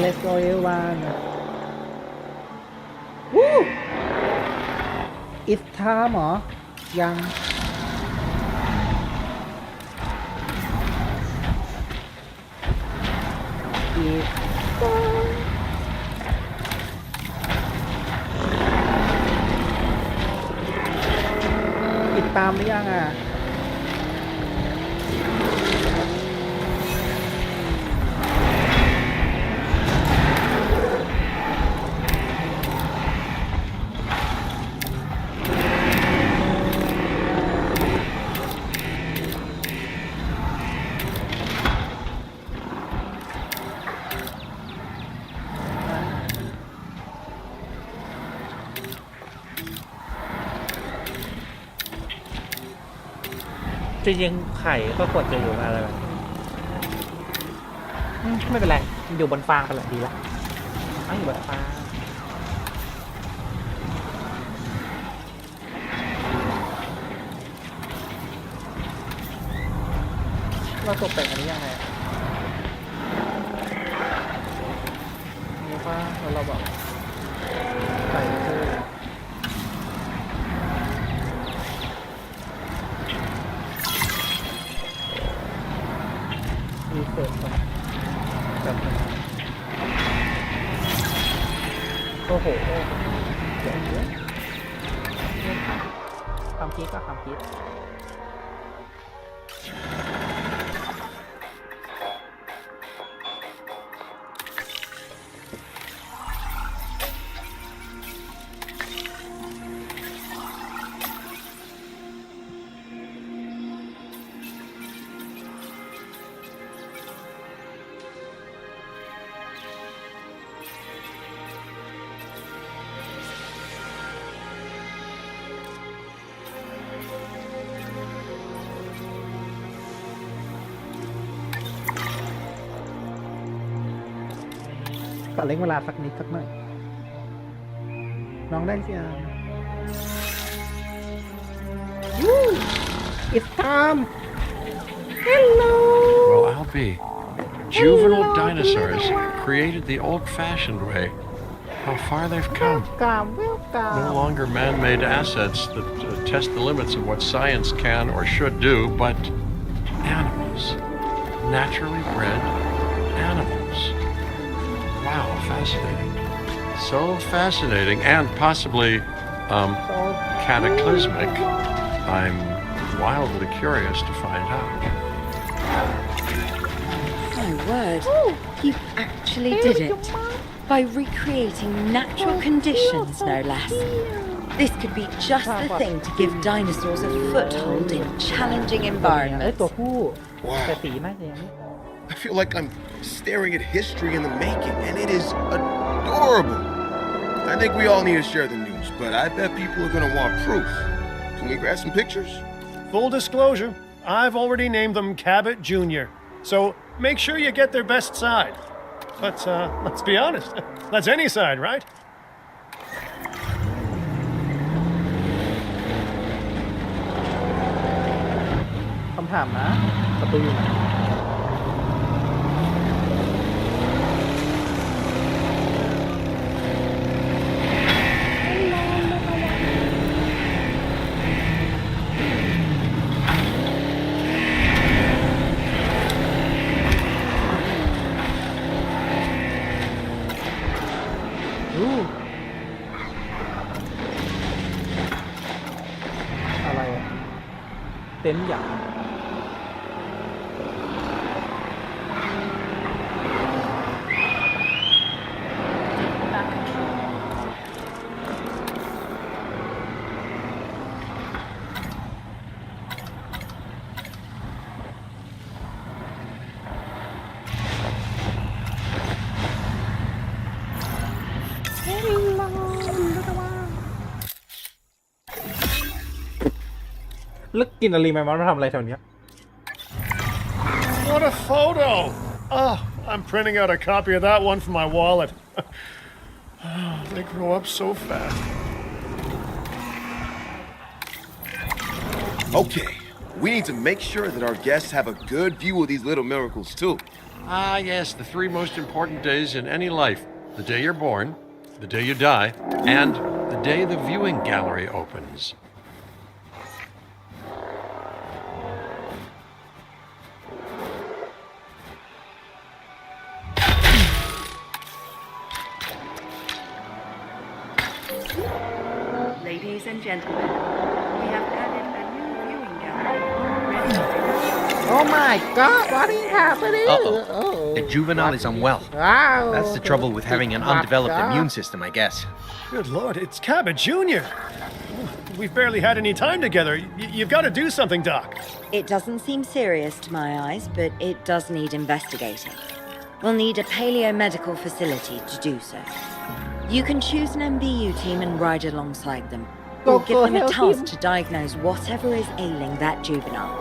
let's go everyone Woo it's time เหรอยังอีกติดตามหรือยังอ่ะ จริงๆไข่ก็ควรจะอยู่อะไรแบบนี้ไม่เป็นไรอยู่บนฟางไปแหละดีละอยู่บนฟางเราตกแต่งอันนี้ยังไงนี่ป่ะแล้วเราแบบใส่เสื้อมีเสิร์ฟแบบนี้โอ้โหเยอะๆความคิดก็ความคิดตัดเล็งเวลาสักนิดสักหน่อยน้องได้สิอ่ะIt's time Hello Well, Albie, juvenile dinosaurs created the old-fashioned way. How far they've come. No longer man-made assets that test the limits of what science can or should do, but animals. Naturally bred animals. Wow, fascinating. So fascinating and possibly cataclysmic. I'm wildly curious to find out. My word, you actually did it. By recreating natural conditions, no less. This could be just the thing to give dinosaurs a foothold in challenging ตัว environments. ผู้ Wow. แต่สีน่าจะยังไม่ I feel like I'm staring at history in the making, and it is adorable. I think we all need to share the news, but I bet people are gonna want proof. Can we grab some pictures? Full disclosure, I've already named them Cabot Jr., so make sure you get their best side. But let's be honest, that's any side, right? คำถามนะประตูอยู่ไหนอะไรอะเต็นท์อย่างแล้วกินอะไรไหมมันมาทำอะไรแถวเนี้ย What a photo! Oh, I'm printing out a copy of that one for my wallet. Oh, they grow up so fast. Okay, we need to make sure that our guests have a good view of these little miracles too. Ah, yes, the three most important days in any life. The day you're born, the day you die, and the day the viewing gallery opens. Ladies and gentlemen, we have added a new viewing gallery. Oh my god what is happening Uh-oh. The juvenile is unwell. That's the trouble with having an undeveloped immune system, I guess. Good Lord, it's Cabot Jr. We've barely had any time together. You've got to do something, Doc. It doesn't seem serious to my eyes, but it does need investigating. We'll need a paleomedical facility to do so. You can choose an MBU team and ride alongside them, or give them a task to diagnose whatever is ailing that juvenile.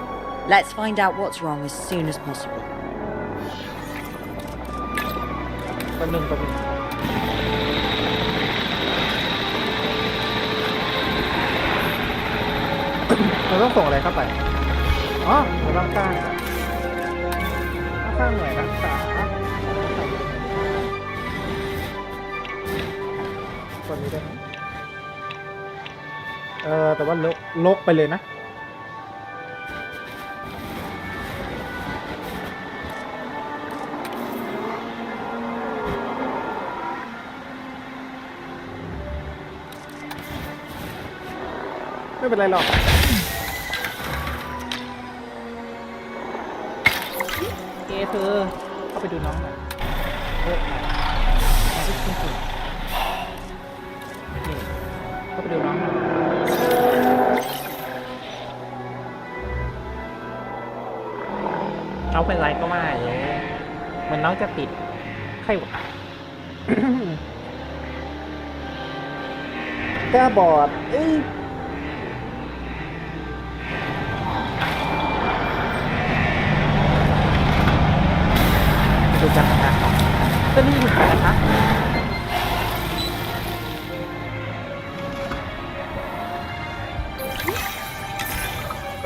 Let's find out what's wrong as soon as possible. แป๊บนึงเราต้องส่งอะไรเข้าไป อ๋อเราต้องสร้างหน่วยรักษาตัวนี้ได้ไหมแต่ว่าลกไปเลยนะไม่เป็นไรหรอกเธอเข้าไปดูน้องหน่อยมาที่คุณนี่เข้าไปดูน้องหน่อยน้องเป็นไรก็ไม่มันน้องจะติดไข้หวัด ตาบอดดูจังนะครับก็นี่อยู่กันนะคะ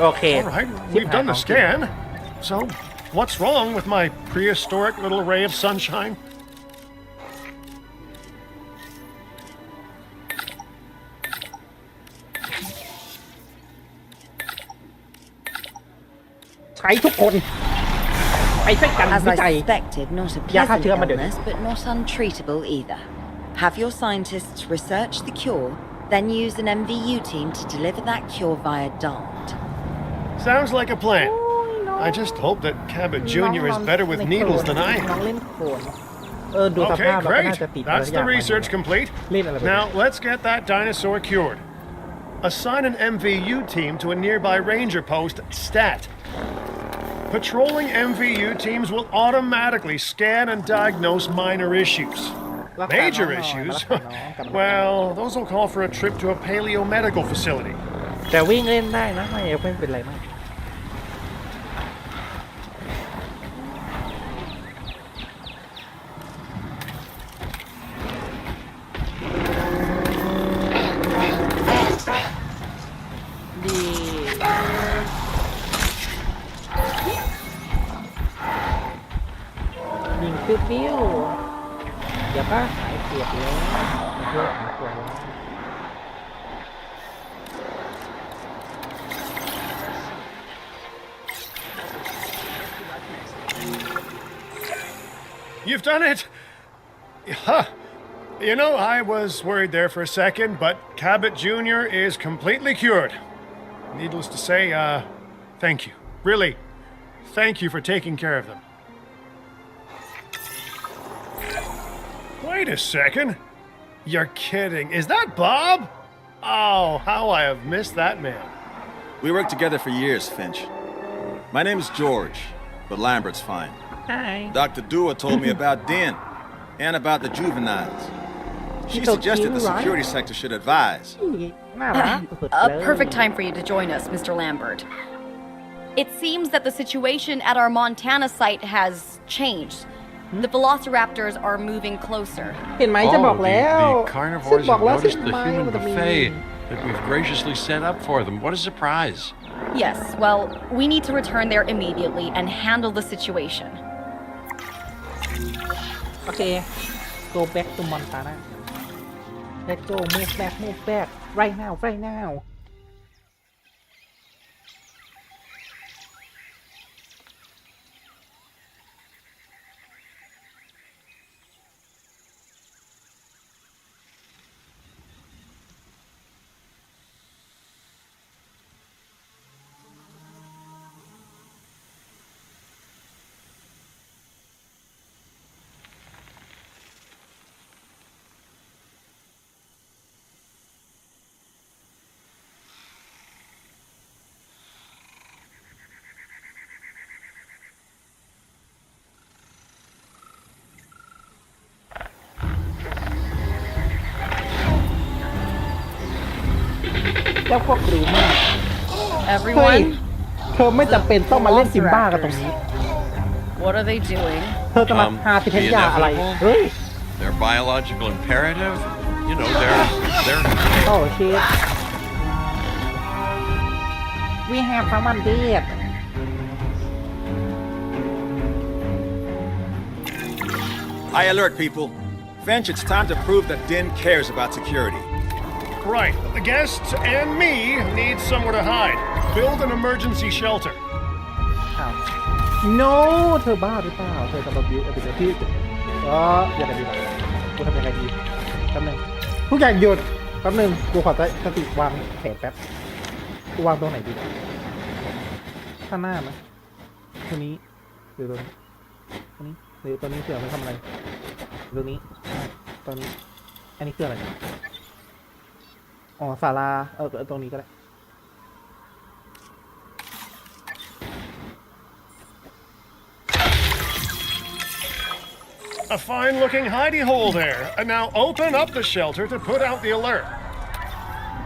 โอเค All right, we've done the scan. So, what's wrong with my prehistoric little ray of sunshine? ใช้ทุกคนไปช่วยกัน As วิ I จัย suspected, not a ยาฆ่า pleasant เชื้อมาเดี๋ยวนี้ illness, but not untreatable either. Have your scientists research the cure, then use an MVU team to deliver that cure via DART. Sounds like a plan. I just hope that Cabot Jr. is better with needles than I น้อง am. เล่นโขนดูส Okay, ภาพแล้วก็น่า great. จะติด That's the research complete. Now, let's get that dinosaur cured. Assign an MVU team to a nearby ranger post, Stat. Patrolling MVU teams will automatically scan and diagnose minor issues. Major issues? Well, those will call for a trip to a paleomedical facility. แต่วิ่งเล่นได้นะไม่เป็นไรมากยิงปิ้วเดี๋ยวก็หายเปียกเลยเพื่อหายปวดแล้ว You've done it! Huh. You know, I was worried there for a second, but Cabot Jr. is completely cured. Needless to say, thank you. Really, thank you for taking care of them. Wait a second. You're kidding. Is that Bob? Oh, how I have missed that man. We worked together for years, Finch. My name is George, but Lambert's fine. Hi. Dr. Dua told me about Den and about the juveniles. She so suggested the cute, right? security sector should advise. น่ารักสุดๆ A เลย perfect time for you to join us, Mr. Lambert. It seems that the situation at our Montana site has changed. The velociraptors are moving closer. เห็นไหมจะบอกแล้ว the carnivores บอก have แล้ว noticed ใช่ the ไหม human มันจะมี buffet that we've graciously set up for them. What a surprise. Yes, well, we need to return there immediately and handle the situation. โอเค go back to Montana let's go move back right nowแล้วพวกรู้มาก Everyone, เธอไม่จำเป็นต้องมาเล่นซิมบ้ากันตรงนี้ What are they doing? เธอจะมาหาพิธียาอะไร เฮ้ย Their biological imperative, you know, they're โอ้ชิต We have someone dead I alert people. Finch, it's time to prove that Din cares about security. Right. The guests and me need somewhere to hide. Build an emergency shelter. อ้าว No เธอบ้าหรือเปล่า เธอจะมาบิวเอาไปเดี๋ยวที่อย่างไรดีล่ะกูทำยังไงดีแป๊บนึงทุกอย่างหยุดแป๊บนึงกูขอสติวางแผนแป๊บกูวางตรงไหนดีข้างหน้าไหมตัวนี้หรือตัวนี้ตัวนี้หรือตัวนี้เสือมันทำอะไรตัวนี้ตัวนี้อันนี้คืออะไรอ๋อศาลาตรงนี้ก็ได้ A fine-looking hidey hole there. And now open up the shelter to put out the alert.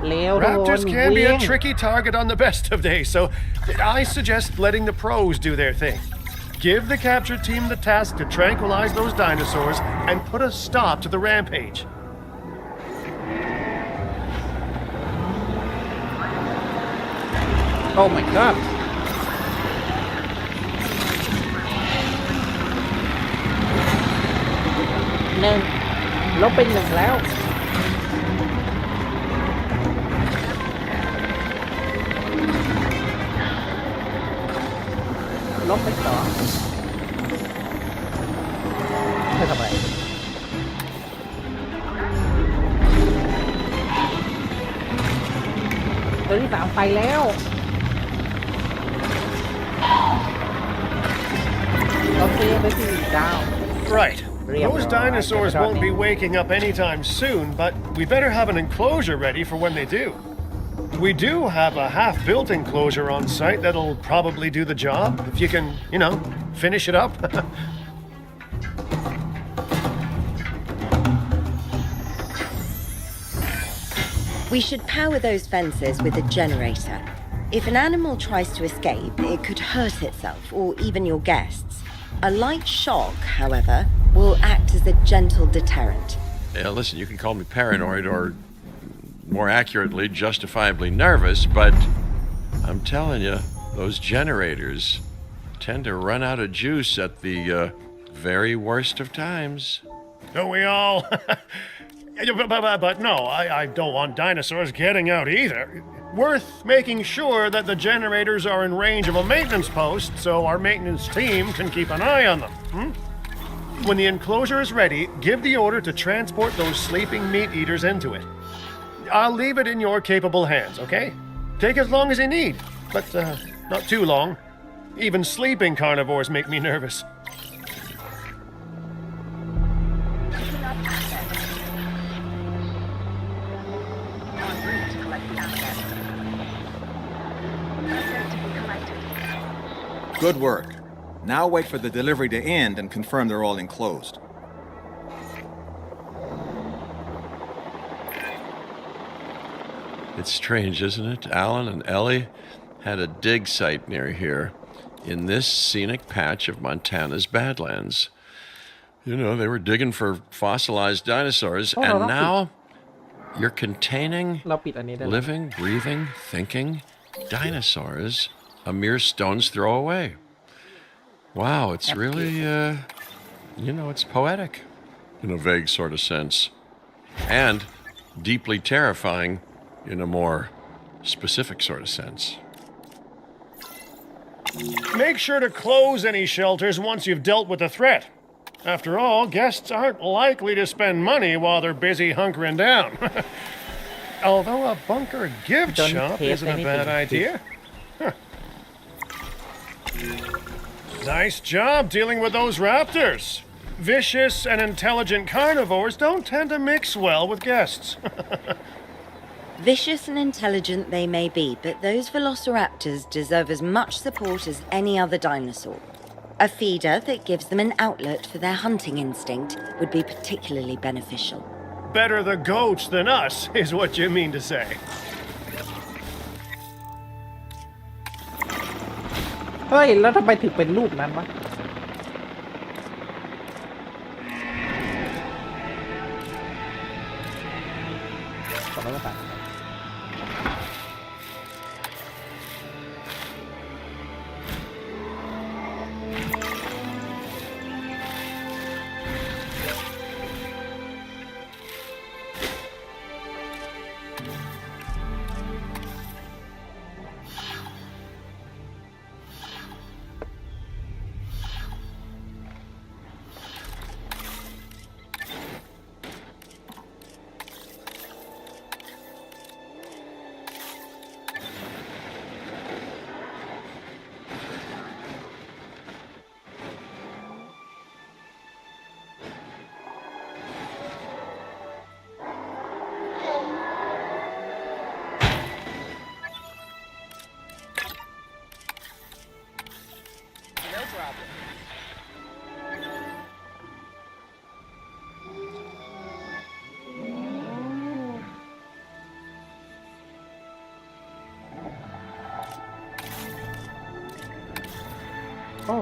แล้วโดน Raptors can be วิ่ a ง tricky target on the best of days, so I suggest letting the pros do their thing. Give the capture team the task to tranquilize those dinosaurs and put a stop to the rampage. Oh my god หนึ่งลบเป็นหนึ่งแล้วลบไปสองเธอทำอะไรตัวที่สามไปแล้วโอเคไปที่ดาว Right. Those dinosaurs won't be waking up anytime soon, but we better have an enclosure ready for when they do. We do have a half-built enclosure on site that'll probably do the job, if you can, you know, finish it up. We should power those fences with a generator. If an animal tries to escape, it could hurt itself or even your guests. A light shock, however, will act as a gentle deterrent. Yeah, listen, you can call me paranoid or, more accurately, justifiably nervous, but I'm telling you, those generators tend to run out of juice at the very worst of times. Don't we all? But no, I don't want dinosaurs getting out either. Worth making sure that the generators are in range of a maintenance post so our maintenance team can keep an eye on them. When the enclosure is ready, give the order to transport those sleeping meat eaters into it. I'll leave it in your capable hands, okay? Take as long as you need, but not too long. Even sleeping carnivores make me nervous. Good work. Now wait for the delivery to end and confirm they're all enclosed. It's strange, isn't it? Alan and Ellie had a dig site near here in this scenic patch of Montana's Badlands. You know, they were digging for fossilized dinosaurs, and now you're containing living, breathing, thinking dinosaurs a mere stone's throw away. Wow, it's really, you know, it's poetic in a vague sort of sense, and deeply terrifying in a more specific sort of sense. Make sure to close any shelters once you've dealt with the threat. After all, guests aren't likely to spend money while they're busy hunkering down. Although a bunker gift shop isn't a bad idea. Huh. Nice job dealing with those raptors. Vicious and intelligent carnivores don't tend to mix well with guests. Vicious and intelligent they may be, but those velociraptors deserve as much support as any other dinosaur. A feeder that gives them an outlet for their hunting instinct would be particularly beneficial. Better the goats than us, is what you mean to say. เฮ้ยแล้วทำไมถึงเป็นรูปนั้นวะต่อไปก็ตามโอ้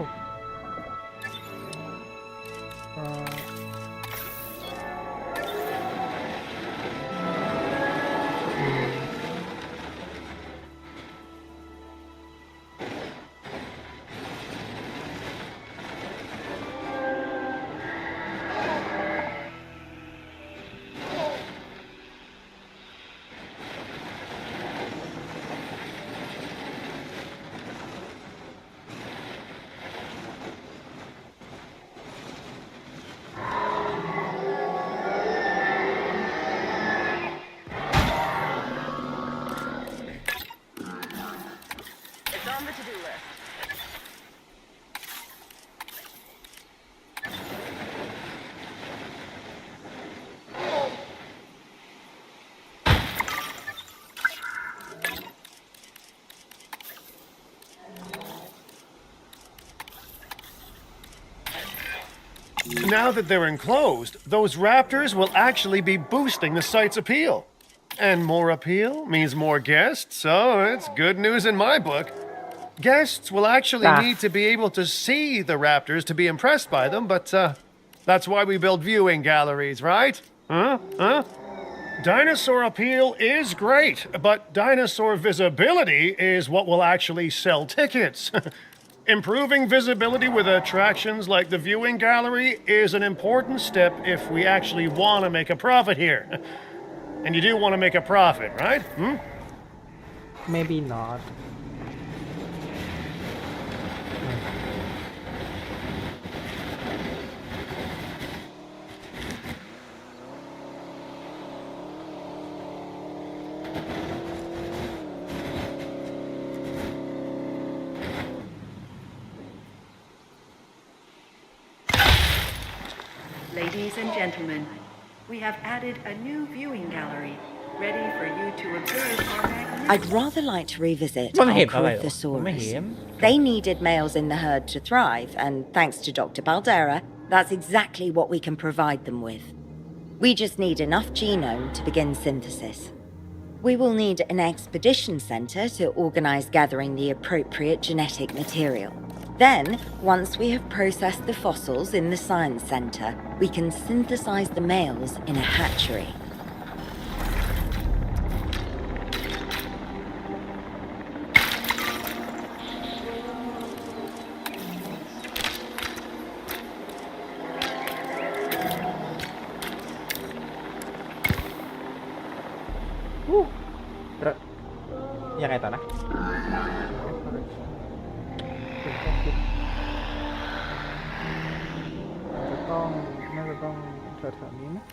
Now that they're enclosed, those raptors will actually be boosting the site's appeal. And more appeal means more guests, so it's good news in my book. Guests will actually need to be able to see the raptors to be impressed by them, but that's why we build viewing galleries, right? Huh? Dinosaur appeal is great, but dinosaur visibility is what will actually sell tickets. Improving visibility with attractions like the viewing gallery is an important step if we actually want to make a profit here. And you do want to make a profit, right? maybe not Ladies and gentlemen, we have added a new viewing gallery, ready for you to observe our magnificent... I'd rather like to revisit มัน our เห็นอะไรวะมันไม่ Corythosaurus. เห็น They needed males in the herd to thrive, and thanks to Dr. Baldera, that's exactly what we can provide them with. We just need enough genome to begin synthesis. We will need an expedition center to organize gathering the appropriate genetic material. Then, once we have processed the fossils in the science center, we can synthesize the males in a hatchery. Woo. ยังไงต่อนะน่าจะต้องแถวๆนี้นะ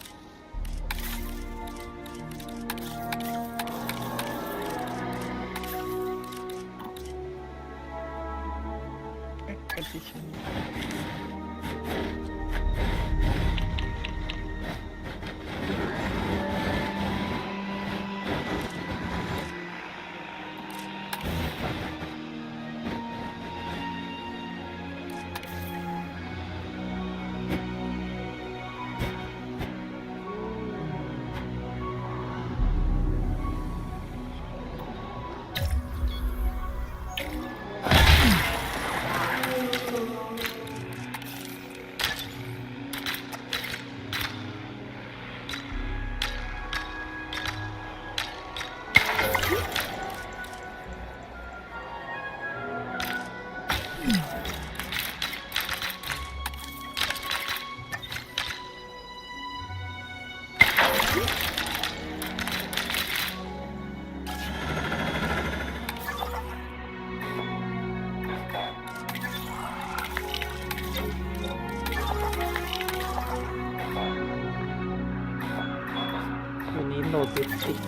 ลจิสติก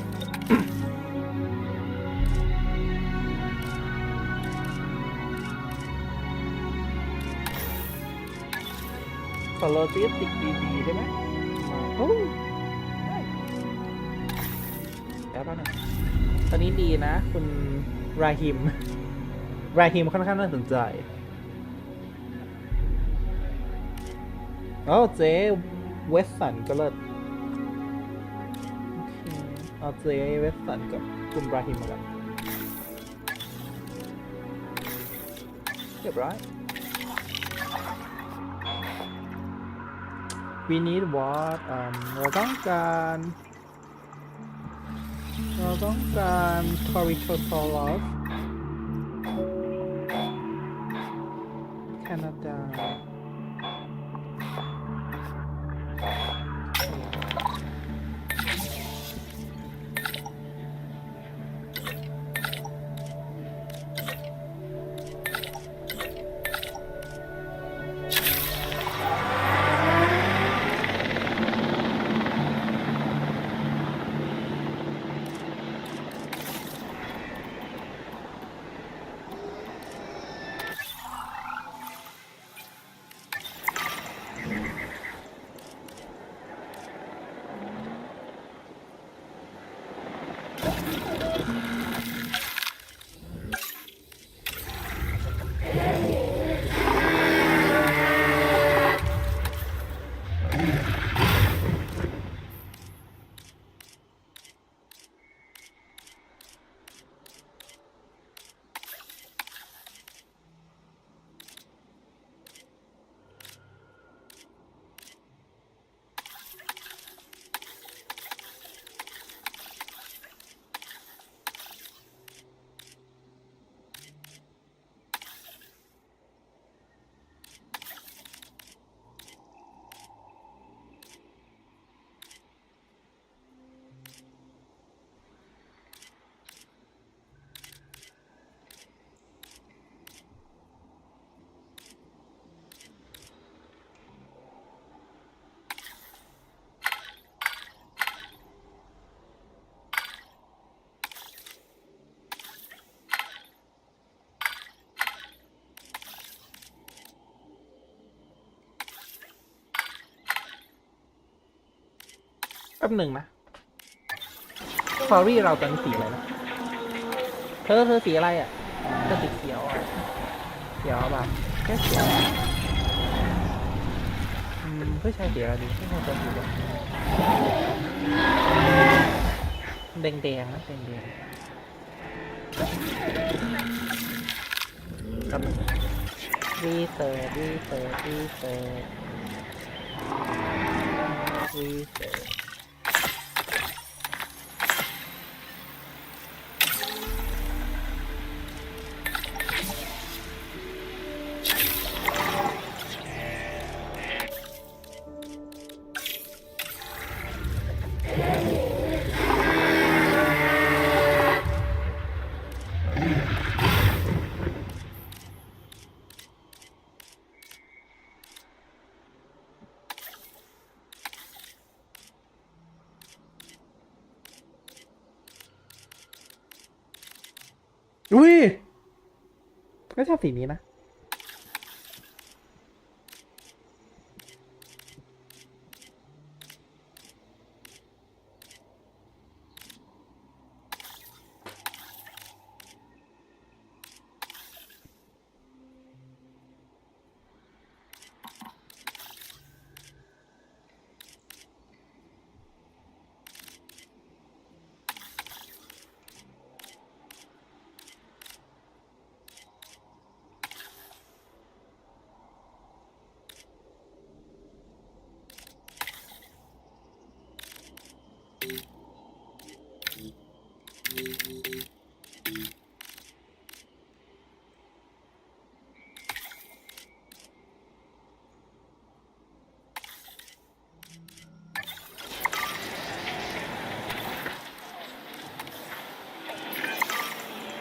ขอโลจิสติกดีๆได้ไหมโอ้แล้วป่ะเนี่ยตอนนี้ดีนะคุณราฮิมค่อนข้างน่าสนใจเจ๊เวสสันก็เลิศเอาเจ๊เวสสันกับคุณราฮิมมาแล้วเรียบร้อย we need what เราต้องการ Toritosaurus แคนาดาแป๊บหนึ่งนะฟอรี่เราตอนนี้สีอะไรนะเธอสีอะไรอ่ะเธอสีเขียวเขียวแบบแค่เขียวผู้ชายสีอะไรดีผู้ชายสีแดงนะแดงครับรีเสิร์ชอุ้ยก็ชอบสีนี้นะ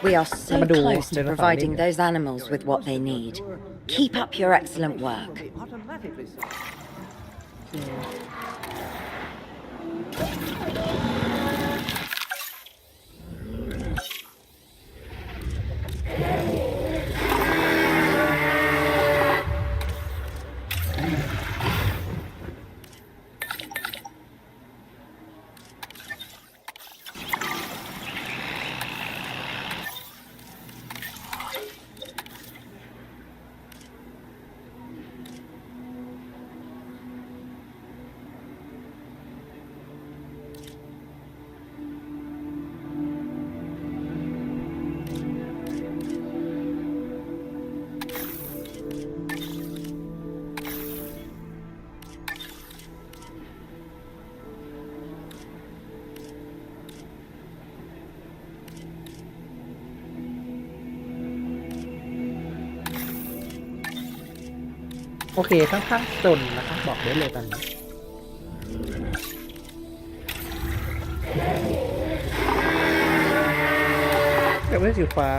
We are so close to providing those animals with what they need. Keep up your excellent work. โอเคค่อนข้างจนนะคะบอกได้เลยตอนนี้อยากได้สีฟ้า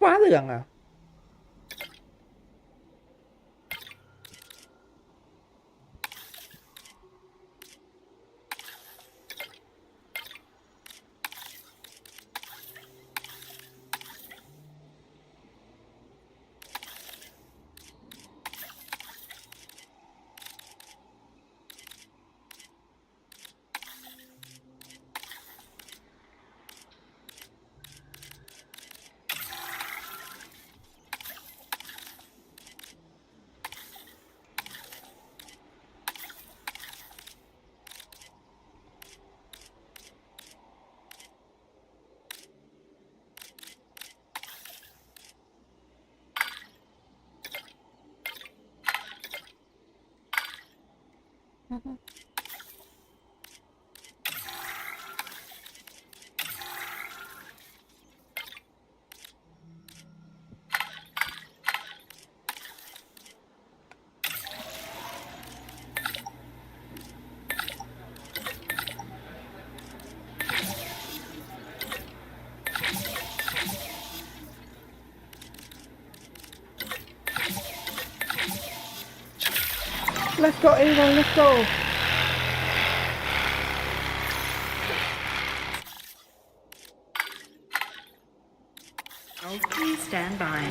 ฟ้าเหลืองอ่ะLet's go everyone let's go Oh, please stand by.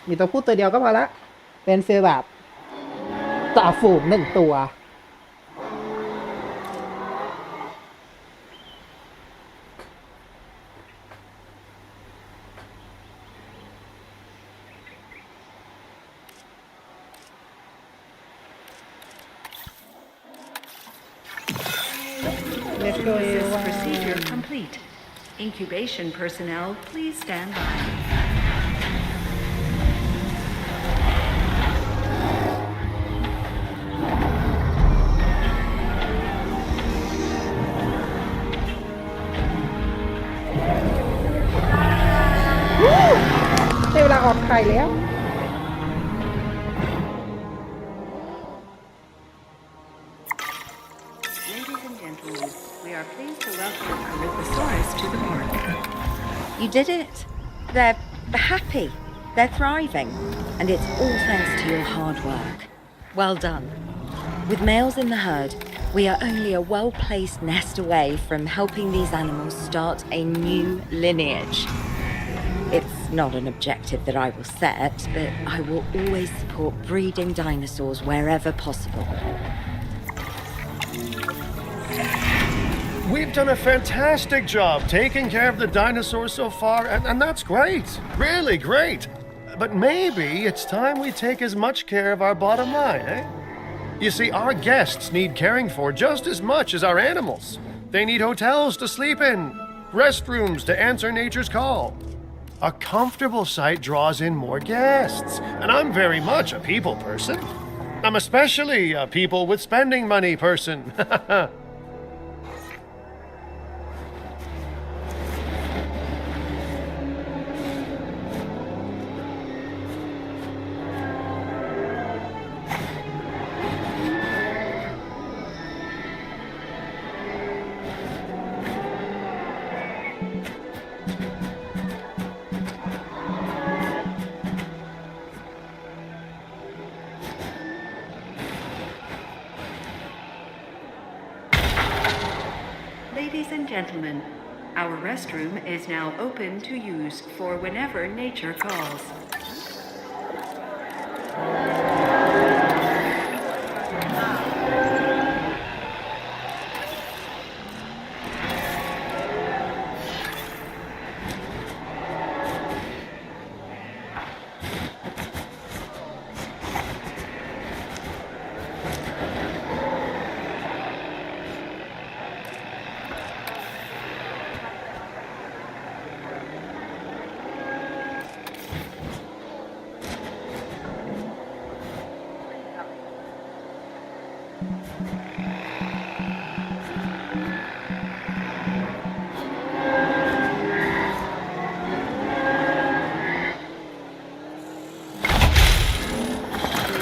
มีตัวพูดตัวเดียวก็พอละเป็นฟีลแบบจ่าฝูงหนึ่งตัวSynthesis procedure complete. Incubation personnel, please stand by. ได้เวลาออกไข่แล้ว Ladies and gentlemen, we are pleased to welcome Corythosaurus to the park. You did it. They're happy. They're thriving. And it's all thanks to your hard work. Well done. With males in the herd, we are only a well-placed nest away from helping these animals start a new lineage. It's not an objective that I will set, but I will always support breeding dinosaurs wherever possible. We've done a fantastic job taking care of the dinosaurs so far, and that's great. Really great. But maybe it's time we take as much care of our bottom line, eh? You see, our guests need caring for just as much as our animals. They need hotels to sleep in, restrooms to answer nature's call. A comfortable site draws in more guests, and I'm very much a people person. I'm especially a people with spending money person. Ladies and gentlemen, our restroom is now open to use for whenever nature calls.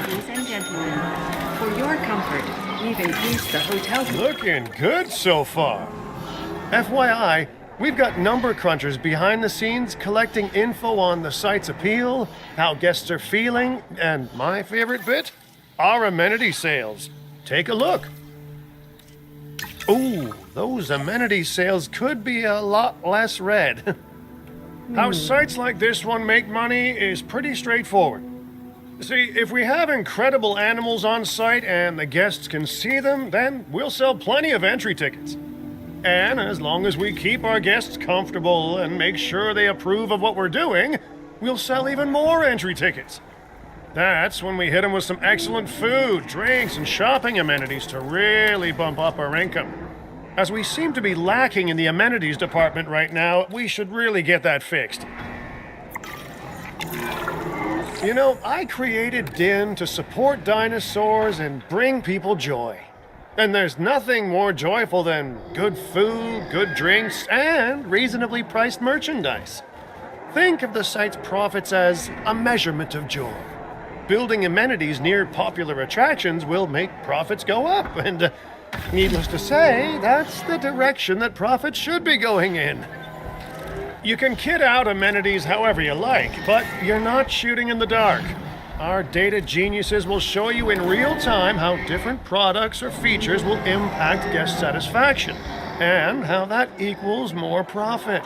Ladies and gentlemen, for your comfort, we've increased the hotel. Looking good so far. FYI, we've got number crunchers behind the scenes collecting info on the site's appeal, how guests are feeling, and my favorite bit, our amenity sales. Take a look. Ooh, those amenity sales could be a lot less red. How sites like this one make money is pretty straightforward. See, if we have incredible animals on site and the guests can see them, then we'll sell plenty of entry tickets. And as long as we keep our guests comfortable and make sure they approve of what we're doing, we'll sell even more entry tickets. That's when we hit them with some excellent food, drinks, and shopping amenities to really bump up our income. As we seem to be lacking in the amenities department right now, we should really get that fixed. You know, I created DIN to support dinosaurs and bring people joy. And there's nothing more joyful than good food, good drinks, and reasonably priced merchandise. Think of the site's profits as a measurement of joy. Building amenities near popular attractions will make profits go up, and needless to say, that's the direction that profits should be going in. You can kit out amenities however you like, but you're not shooting in the dark. Our data geniuses will show you in real time how different products or features will impact guest satisfaction, and how that equals more profit.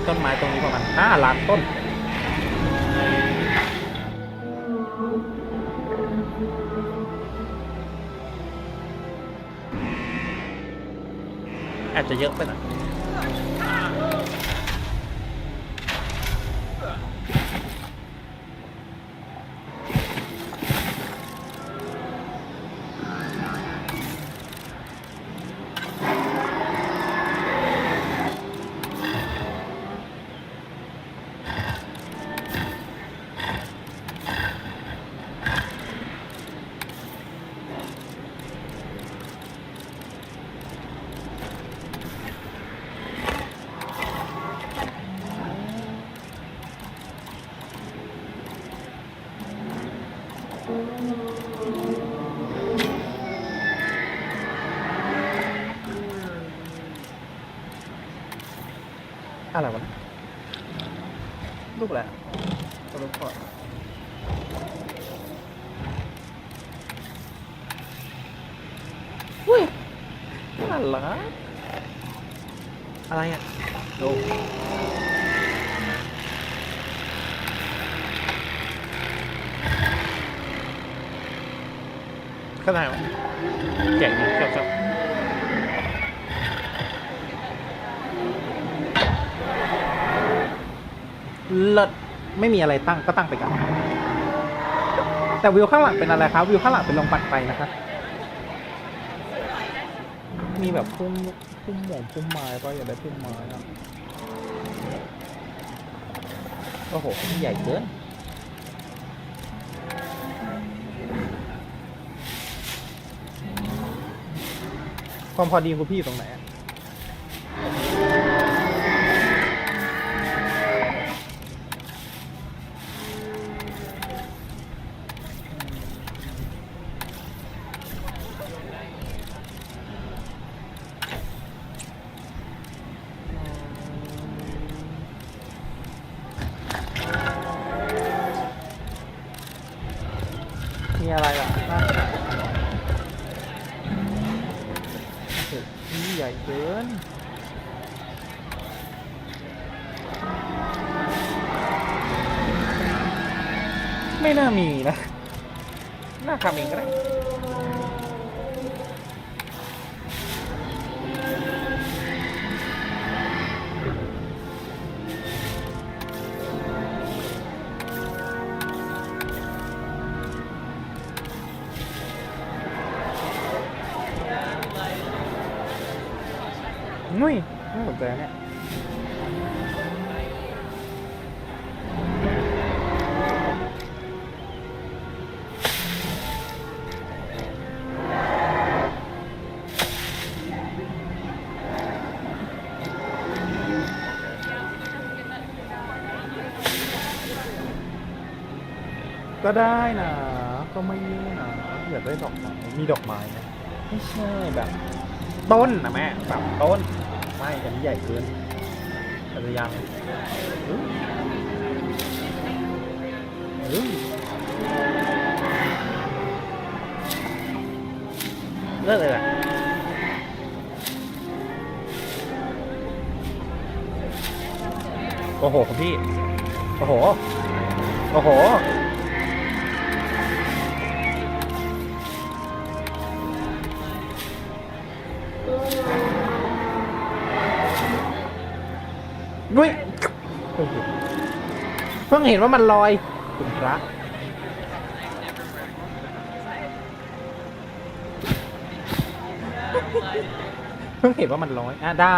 ต้นไม้ตรงนี้ประมาณ5 ล้านต้นอาจจะเยอะไปหน่อยอะไรวะรูปอะไรตัวรูปก่อนอุ้ยน่ารักอะไรอ่ะดูขนาดเจ๋งครับเลิศไม่มีอะไรตั้งก็ตั้งไปกันแต่วิวข้างหลังเป็นอะไรครับวิวข้างหลังเป็นลงปัดไฟนะครับมีแบบพุ่มไม้ก็อยากได้พุ่มไม้นะโอ้โหใหญ่เกินความพอดีคุณพี่อยู่ตรงไหนมีอะไรอ่ะนี่ใหญ่เกินไม่น่ามีนะน่าทำเองก็ได้นุ้ยน่าสนใจเนี่ยก็ได้นะก็ไม่ยุ่งนะอยากได้ดอกไม้มีดอกไม้ไหมไม่ใช่แบบต้นนะแม่แบบต้นไม่อันนี้ใหญ่เกินอาจจะยังเลิกเลยอ่ะโอ้โหคุณพี่โอ้โหโอ้โหนุ้ยเพิ่งเห็นว่ามันลอยคุณพระเพิ่งเห็นว่ามันลอยได้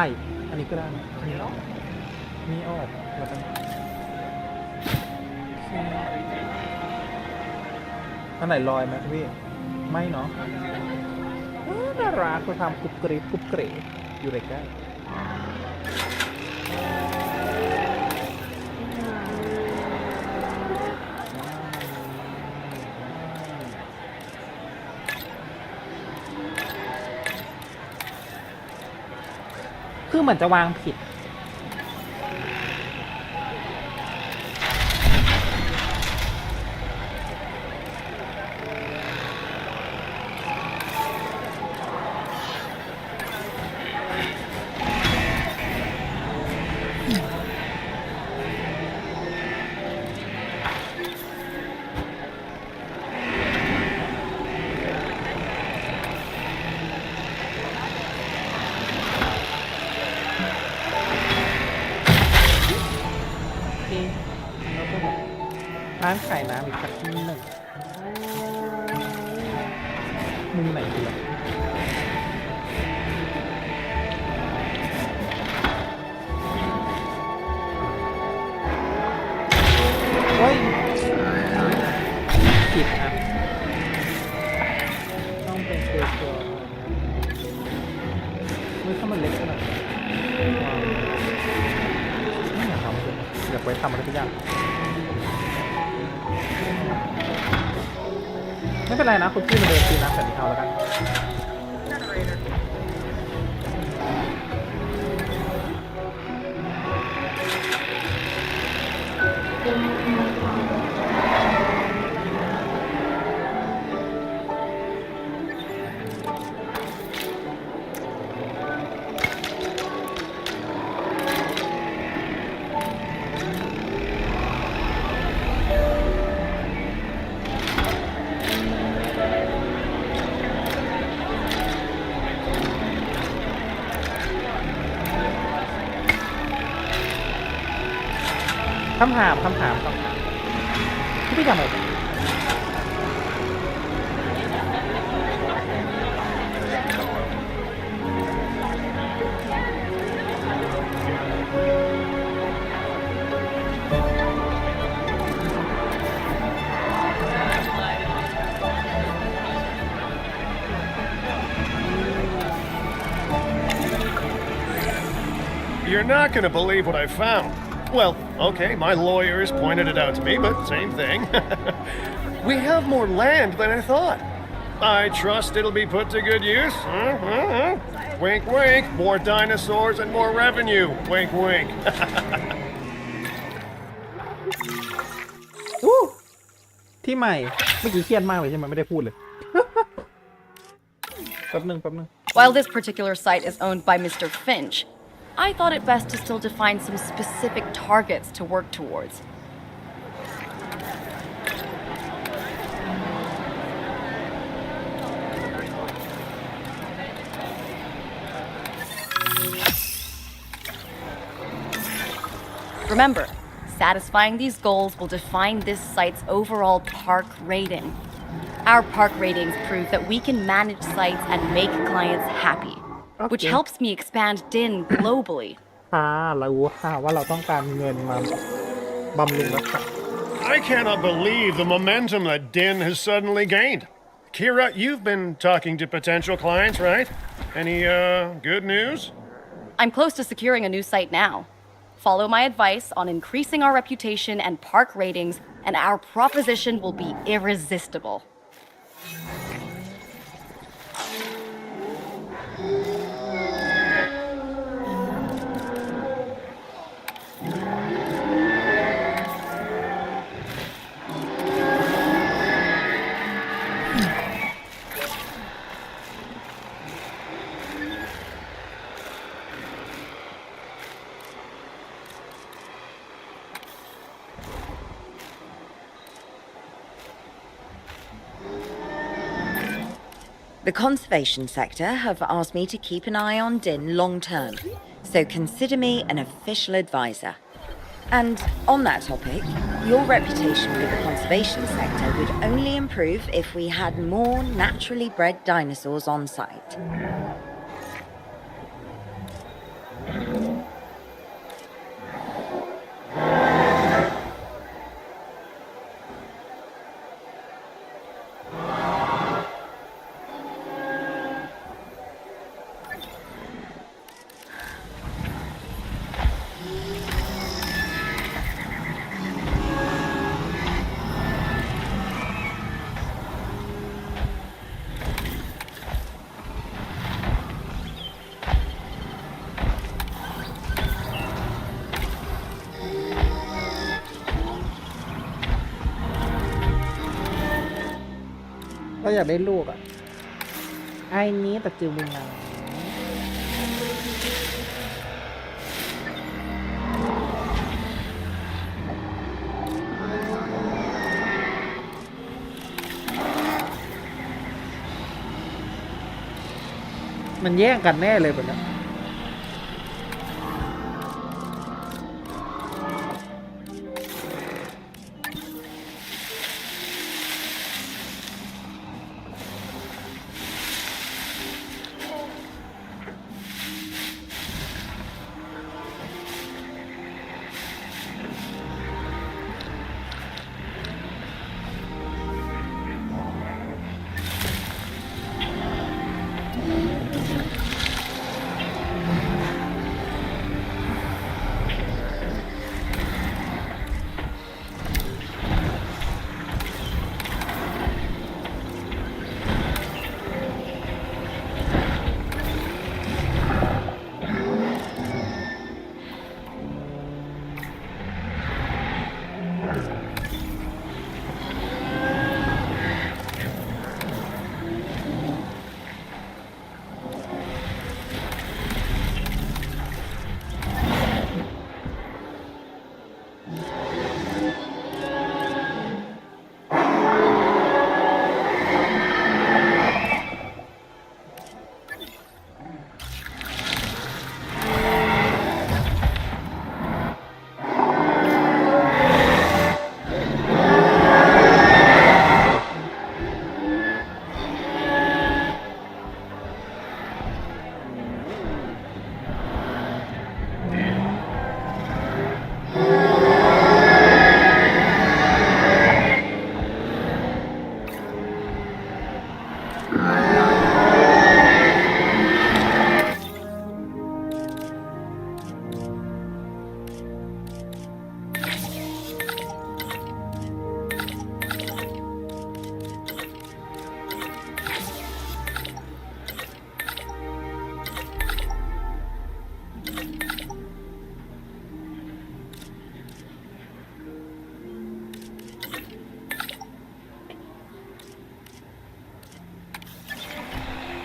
อันนี้ก็ได้มีออกแล้วกันอันไหนลอยไหมพี่ไม่เนาะน่ารักเขาทำกรุบกริบอยู่เลยกันคือเหมือนจะวางผิด ร้านขายน้ำอีกสักที่หนึ่งมุมไหนดีล่ะโอ้ยผิดครับต้องเป็นตัวไม่ถ้ามันเล็กขนาดนี้ไม่อยากทำเลยอยากไว้ทำอะไรทุกอย่างไม่เป็นไรนะคุณพี่มาเดินซื้อน้ำแต่นี้เอาแล้วกันคำถามพี่ทำอะไรYou're not gonna believe what I found. Well, okay, my lawyers pointed it out to me, but same thing. We have more land than I thought. I trust it'll be put to good use. Wink, wink. More dinosaurs and more revenue. Wink, wink. ที่ใหม่เมื่อกี้เครียดมากเลยใช่ไหมไม่ได้พูดเลย แป๊บนึง While this particular site is owned by Mr. Finch, I thought it best to still define some specific targets to work towards. Remember, satisfying these goals will define this site's overall park rating. Our park ratings prove that we can manage sites and make clients happy, which helps me expand DIN globally. เรารู้ว่าเราต้องการเงินมาบำรุงรักษา I cannot believe the momentum that DIN has suddenly gained. Kira, you've been talking to potential clients, right? Any, good news? I'm close to securing a new site now. Follow my advice on increasing our reputation and park ratings, and our proposition will be irresistible. The conservation sector have asked me to keep an eye on DIN long term, so consider me an official advisor. And on that topic, your reputation with the conservation sector would only improve if we had more naturally bred dinosaurs on site.ก็อยากได้ลูกไอ้นี้แต่จือบุญนามันแย่งกันแน่เลยแบบนี้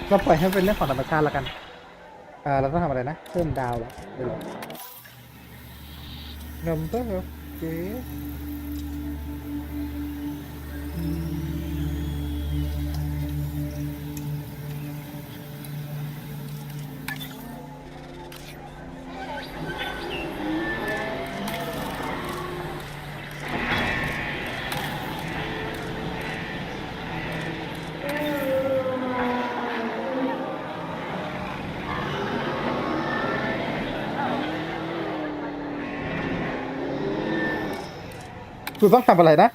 เราปล่อยให้เป็นเรื่องของธรรมชาติแล้วกันเราต้องทำอะไรนะเพิ่มดาวเหรอเดี๋ยวnumber of days คุณต้องทำอะไรนะ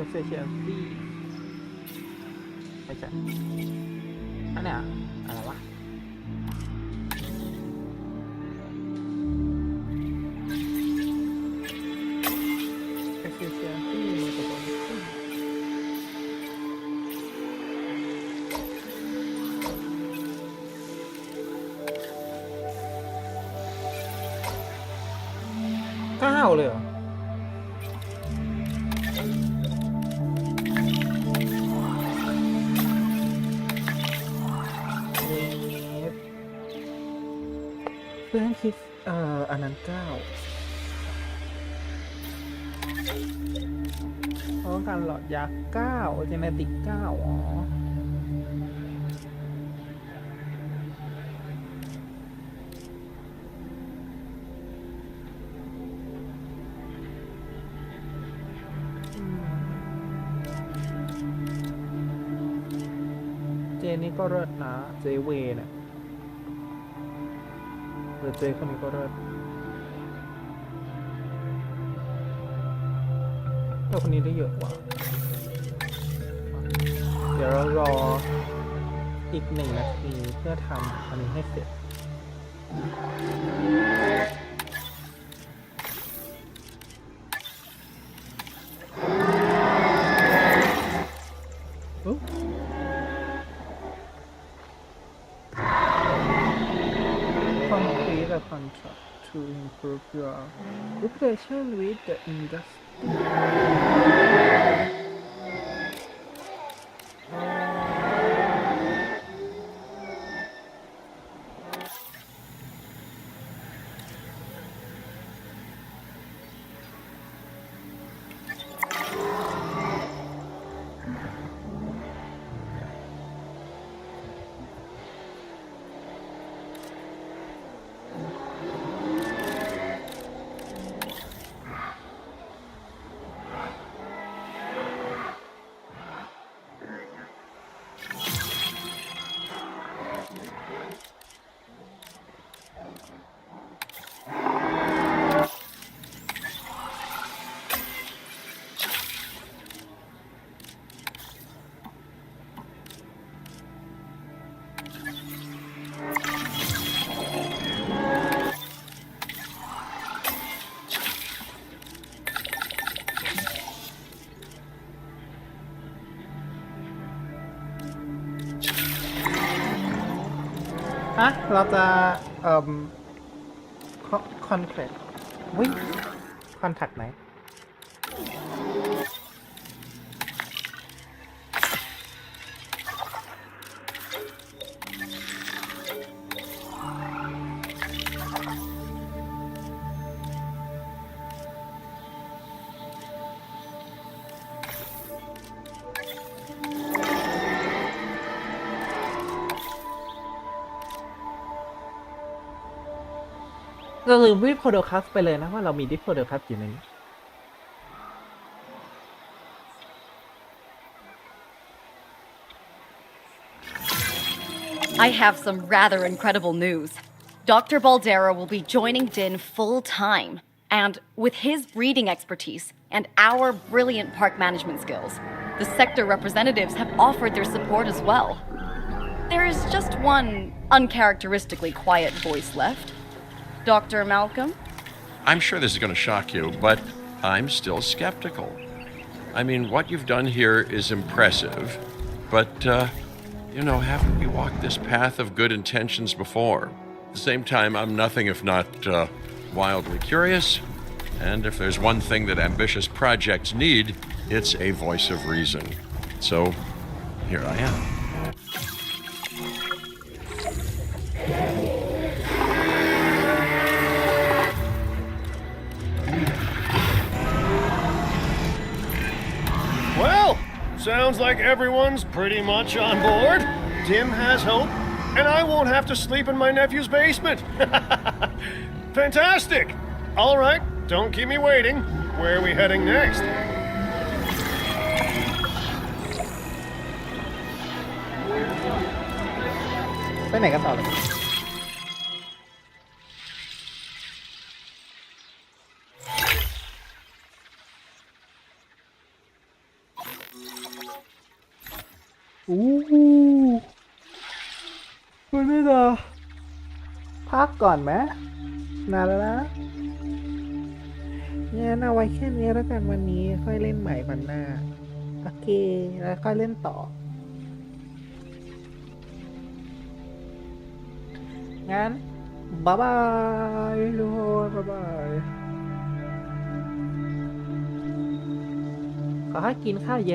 efficiency ไม่ใช่อันเนี้ยอะไรวะ efficiency มันจะต้อง9เลยเหรอ พื่อให้คิดอันนั้น9เขาต้องการหลอดยา9เจเนติก9อ๋อเจนี่ก็เลิศนะเจเวเนี่ยหรือเจคนนี้ก็เลิศแต่คนนี้ได้เยอะกว่าเดี๋ยวเรารออีก1 นาทีเพื่อทำอันนี้ให้เสร็จcomplete a contract to improve your reputation with the industry เราจะคอนแทควิ่งคอนแทคไหนเราลืมวิดโพโดคัสไปเลยนะว่าเรามีดิโพโดคัสอยู่ในนี้ I have some rather incredible news. Dr. Baldera will be joining Din full-time, and with his breeding expertise and our brilliant park management skills, the sector representatives have offered their support as well. There is just one uncharacteristically quiet voice left. Dr. Malcolm? I'm sure this is going to shock you, but I'm still skeptical. I mean, what you've done here is impressive, but, haven't we walked this path of good intentions before? At the same time, I'm nothing if not wildly curious, and if there's one thing that ambitious projects need, it's a voice of reason. So, here I am. Well, sounds like everyone's pretty much on board. Tim has hope, and I won't have to sleep in my nephew's basement. Fantastic! All right, don't keep me waiting. Where are we heading next? ไปไหนกันต่อเลยคุณไม่ต่อพักก่อนไหมนานแล้วนะงั้นเอาไว้แค่นี้แล้วกันวันนี้ค่อยเล่นใหม่วันหน้าโอเคแล้วค่อยเล่นต่องั้นบ๊ายบายทุกคนบ๊ายบายขอให้กินข้าวเย็น